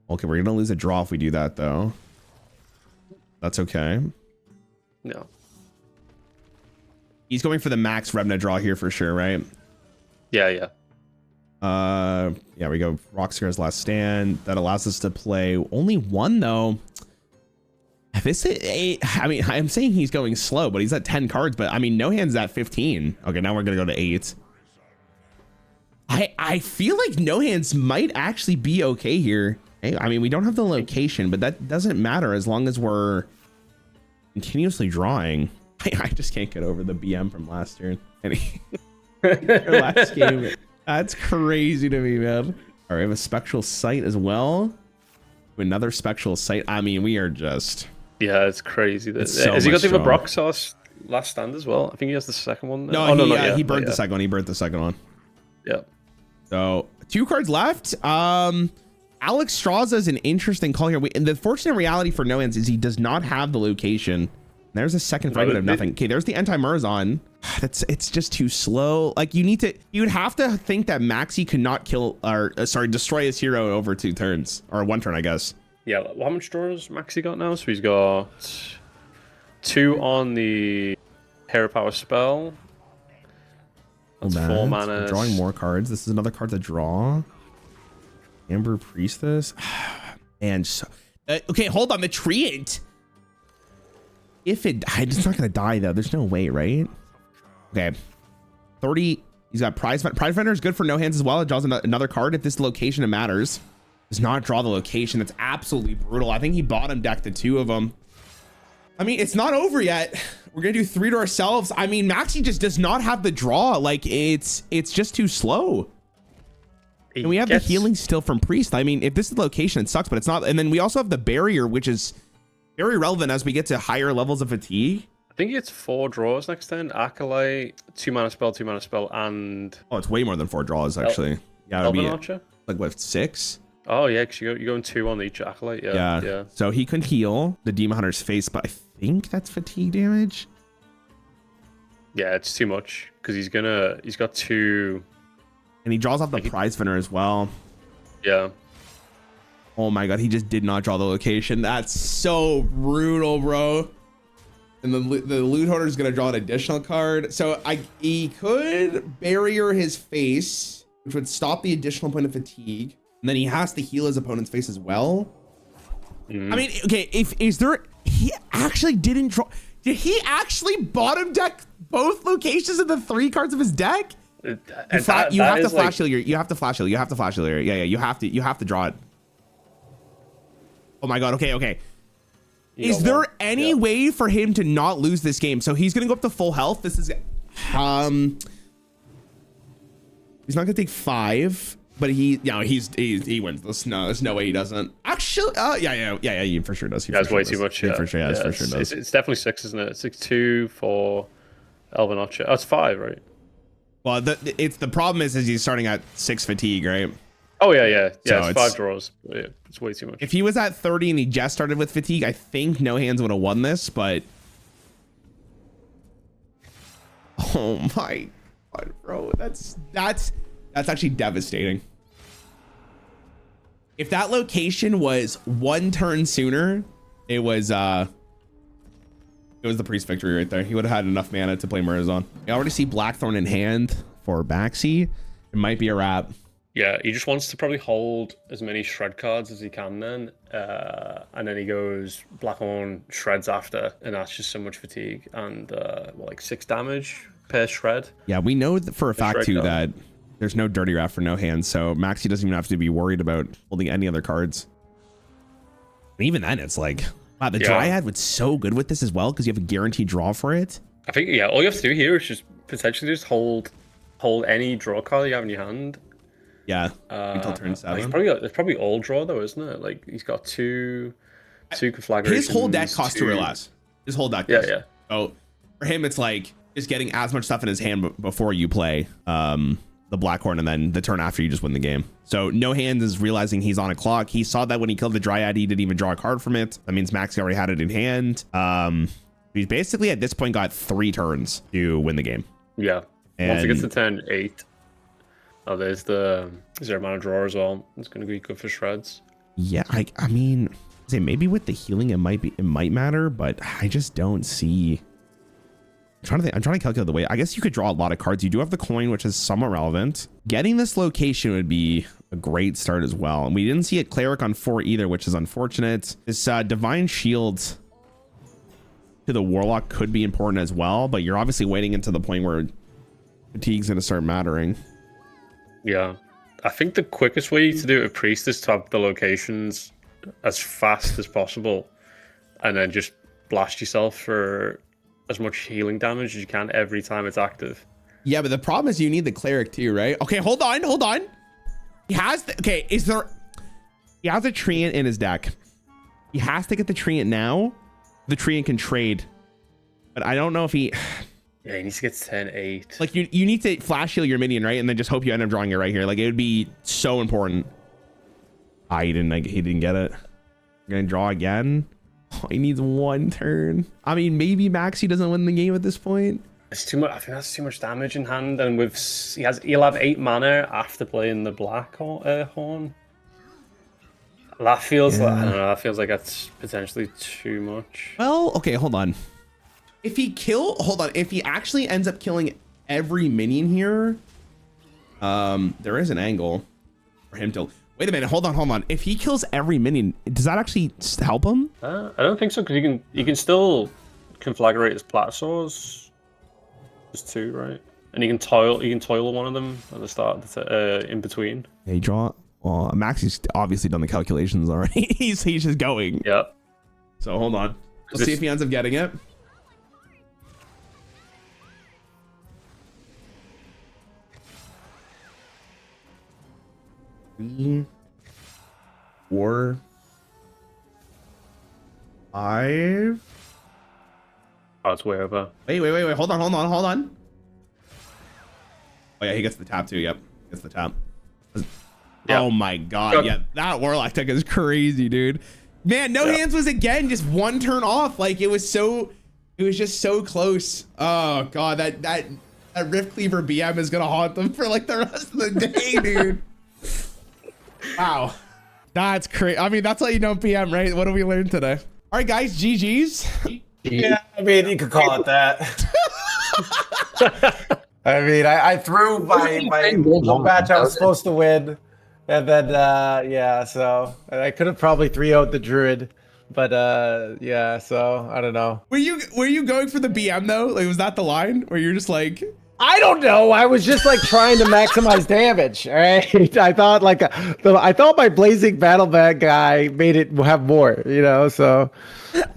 Okay, we're gonna lose a draw if we do that though. That's okay. No. He's going for the max Remnant draw here for sure, right? Yeah. Yeah, we go Broxicar's Last Stand. That allows us to play only 1 though. This is 8. I'm saying he's going slow, but he's at 10 cards. But No Hands at 15. Okay, now we're gonna go to 8. I feel like No Hands might actually be okay here. We don't have the location, but that doesn't matter as long as we're continuously drawing. I just can't get over the BM from last turn. Last game. That's crazy to me, man. All right, we have a Spectral Sight as well. Another Spectral Sight. We are just. Yeah, it's crazy. Has he got the Broxos Last Stand as well? I think he has the second one. No, he burnt the second one. He burnt the second one. Yeah. So 2 cards left. Alex Straza is an interesting call here. And the fortunate reality for No Hands is he does not have the location. There's a second fragment of nothing. Okay, there's the anti-Murzon. It's just too slow. You'd have to think that Maxi could not destroy his hero over 2 turns or 1 turn, I guess. Yeah, how much draw has Maxi got now? So he's got 2 on the Hero Power spell. That's 4 mana. Drawing more cards. This is another card to draw. Amber Priestess. And so, okay, hold on. The Treant. It's not gonna die though. There's no way, right? Okay. 30. He's got Prize Vendor is good for No Hands as well. It draws another card if this location it matters. Does not draw the location. That's absolutely brutal. I think he bottom decked the 2 of them. It's not over yet. We're gonna do 3 to ourselves. Maxi just does not have the draw. It's just too slow. And we have the healing still from Priest. If this is the location, it sucks, but it's not. And then we also have the barrier, which is very relevant as we get to higher levels of fatigue. I think it's 4 draws next turn. Acolyte, 2 mana spell, 2 mana spell, and Oh, it's way more than 4 draws, actually. Yeah, it'll Elven be Archer. like, what, 6? Oh yeah, because you're going 2 on each Acolyte. Yeah. So he could heal the Demon Hunter's face, but I think that's fatigue damage. Yeah, it's too much because he's got 2. And he draws off the prize winner as well. Yeah. Oh my god, he just did not draw the location. That's so brutal, bro. And the loot holder is going to draw an additional card. So he could barrier his face, which would stop the additional point of fatigue. And then he has to heal his opponent's face as well. Mm-hmm. I mean, okay, he actually didn't draw. Did he actually bottom deck both locations of the 3 cards of his deck? You have to flash heal. You have to flash heal. Yeah, you have to draw it. Oh my god. Okay. Is there any way for him to not lose this game? So he's gonna go up to full health. This is he's not gonna take 5, but he wins this. No, there's no way he doesn't. Actually, yeah, he for sure does. That's way too much. Yeah, for sure does. It's definitely 6, isn't it? It's 6, 2 for Elven Archer. Oh, it's 5, right? Well, the problem is he's starting at 6 fatigue, right? Oh yeah. So it's 5 draws. Yeah, it's way too much. If he was at 30 and he just started with fatigue, I think No Hands would have won this, but oh my god, bro, that's actually devastating. If that location was 1 turn sooner, it was the priest victory right there. He would have had enough mana to play Murazon. I already see Blackthorn in hand for Baxi. It might be a wrap. Yeah, he just wants to probably hold as many shred cards as he can then. And then he goes Blackhorn, shreds after, and that's just so much fatigue and like 6 damage per shred. Yeah, we know for a fact too that there's no dirty wrap for No Hands, so Maxi doesn't even have to be worried about holding any other cards. And even then, it's like, wow, the Dryad was so good with this as well because you have a guaranteed draw for it. I think, yeah, all you have to do here is just potentially just hold any draw card you have in your hand. Yeah, until turn 7. It's probably all draw though, isn't it? Like he's got two conflagrations. His whole deck costs 2 or less. His whole deck does. Yeah. So for him, it's like just getting as much stuff in his hand before you play the Blackhorn, and then the turn after you just win the game. So No Hands is realizing he's on a clock. He saw that when he killed the Dryad, he didn't even draw a card from it. That means Maxi already had it in hand. He's basically at this point got 3 turns to win the game. Yeah. And once it gets to turn 8. Oh, is there a mana draw as well? It's going to be good for shreds. Yeah, I mean, say maybe with the healing it might matter, but I just don't see. I'm trying to calculate the way. I guess you could draw a lot of cards. You do have the coin, which is somewhat relevant. Getting this location would be a great start as well. And we didn't see a cleric on 4 either, which is unfortunate. This divine shield to the warlock could be important as well, but you're obviously waiting into the point where fatigue's going to start mattering. Yeah, I think the quickest way to do it with priest is to have the locations as fast as possible, and then just blast yourself for as much healing damage as you can every time it's active. Yeah, but the problem is you need the cleric too, right? Okay, hold on. He has he has a treant in his deck. He has to get the treant now. The treant can trade, but I don't know if he. Yeah, he needs to get 10-8. Like you need to flash heal your minion, right? And then just hope you end up drawing it right here. Like it would be so important. He didn't get it. Gonna draw again. Oh, he needs 1 turn. I mean, maybe Maxi doesn't win the game at this point. It's too much. I think that's too much damage in hand, and he'll have 8 mana after playing the black horn. That feels like, I don't know. That feels like that's potentially too much. Well, okay, hold on. If he actually ends up killing every minion here, there is an angle for him to. Wait a minute, hold on. If he kills every minion, does that actually help him? I don't think so, because you can still conflagrate his platosaurs. There's 2, right? And you can toil one of them at the start, in between. Yeah, you draw. Well, Maxi's obviously done the calculations already. he's just going. Yeah. So hold on. Let's see if he ends up getting it. Three, 4, 5. Oh, it's way over. Wait. Hold on. Oh yeah, he gets the tap too. Yep, gets the tap. Yeah. Oh my god, yeah, that Warlock tech is crazy, dude. Man, no hands was again just one turn off. Like it was just so close. Oh god, that Rift Cleaver BM is gonna haunt them for like the rest of the day, dude. Wow, that's crazy. I mean, that's how you know PM, right? What did we learn today? All right, guys, GG's. Yeah, I mean, you could call it that. I mean, I threw my match I was supposed to win, and then yeah, so I could have probably 3-0'd the Druid, but yeah, so I don't know. Were you going for the BM though? Like, was that the line where you're just like? I don't know. I was just like trying to maximize damage. All right, I thought like I thought my Blazing Battle Bag guy made it have more, you know. So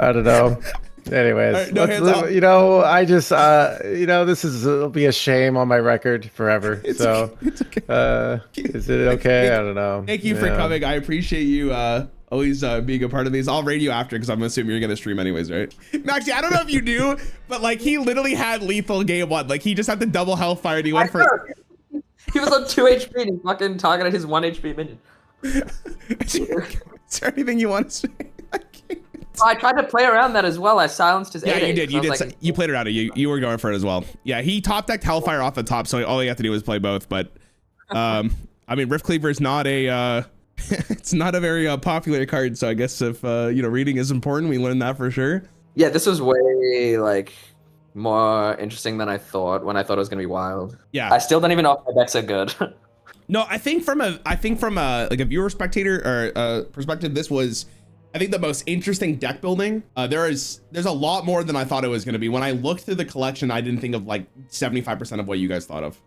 I don't know. Anyways, right, no you know, I just you know, it'll be a shame on my record forever. It's so okay. It's okay. Is it okay? I don't know. Thank you for coming. I appreciate you always being a part of these. I'll raid you after because I'm assuming you're gonna stream anyways, right? Maxie, I don't know if you knew, but like he literally had lethal game 1. Like he just had the double Hellfire and he went for. He was on 2 HP and he fucking targeted his 1 HP minion. Is there anything you want to say? I tried to play around that as well. I silenced his 8. Yeah, you did. You did. Like, You played it out. You were going for it as well. Yeah, he top decked Hellfire off the top, so all you have to do is play both. But I mean, Rift Cleaver is not a it's not a very popular card. So I guess if you know, reading is important, we learned that for sure. yeah, this was way like more interesting than I thought when I thought it was gonna be wild. Yeah. I still don't even know if my decks are good. No, I think from a like a viewer spectator or perspective, this was, I think, the most interesting deck building. There's a lot more than I thought it was going to be. When I looked through the collection, I didn't think of like 75% of what you guys thought of.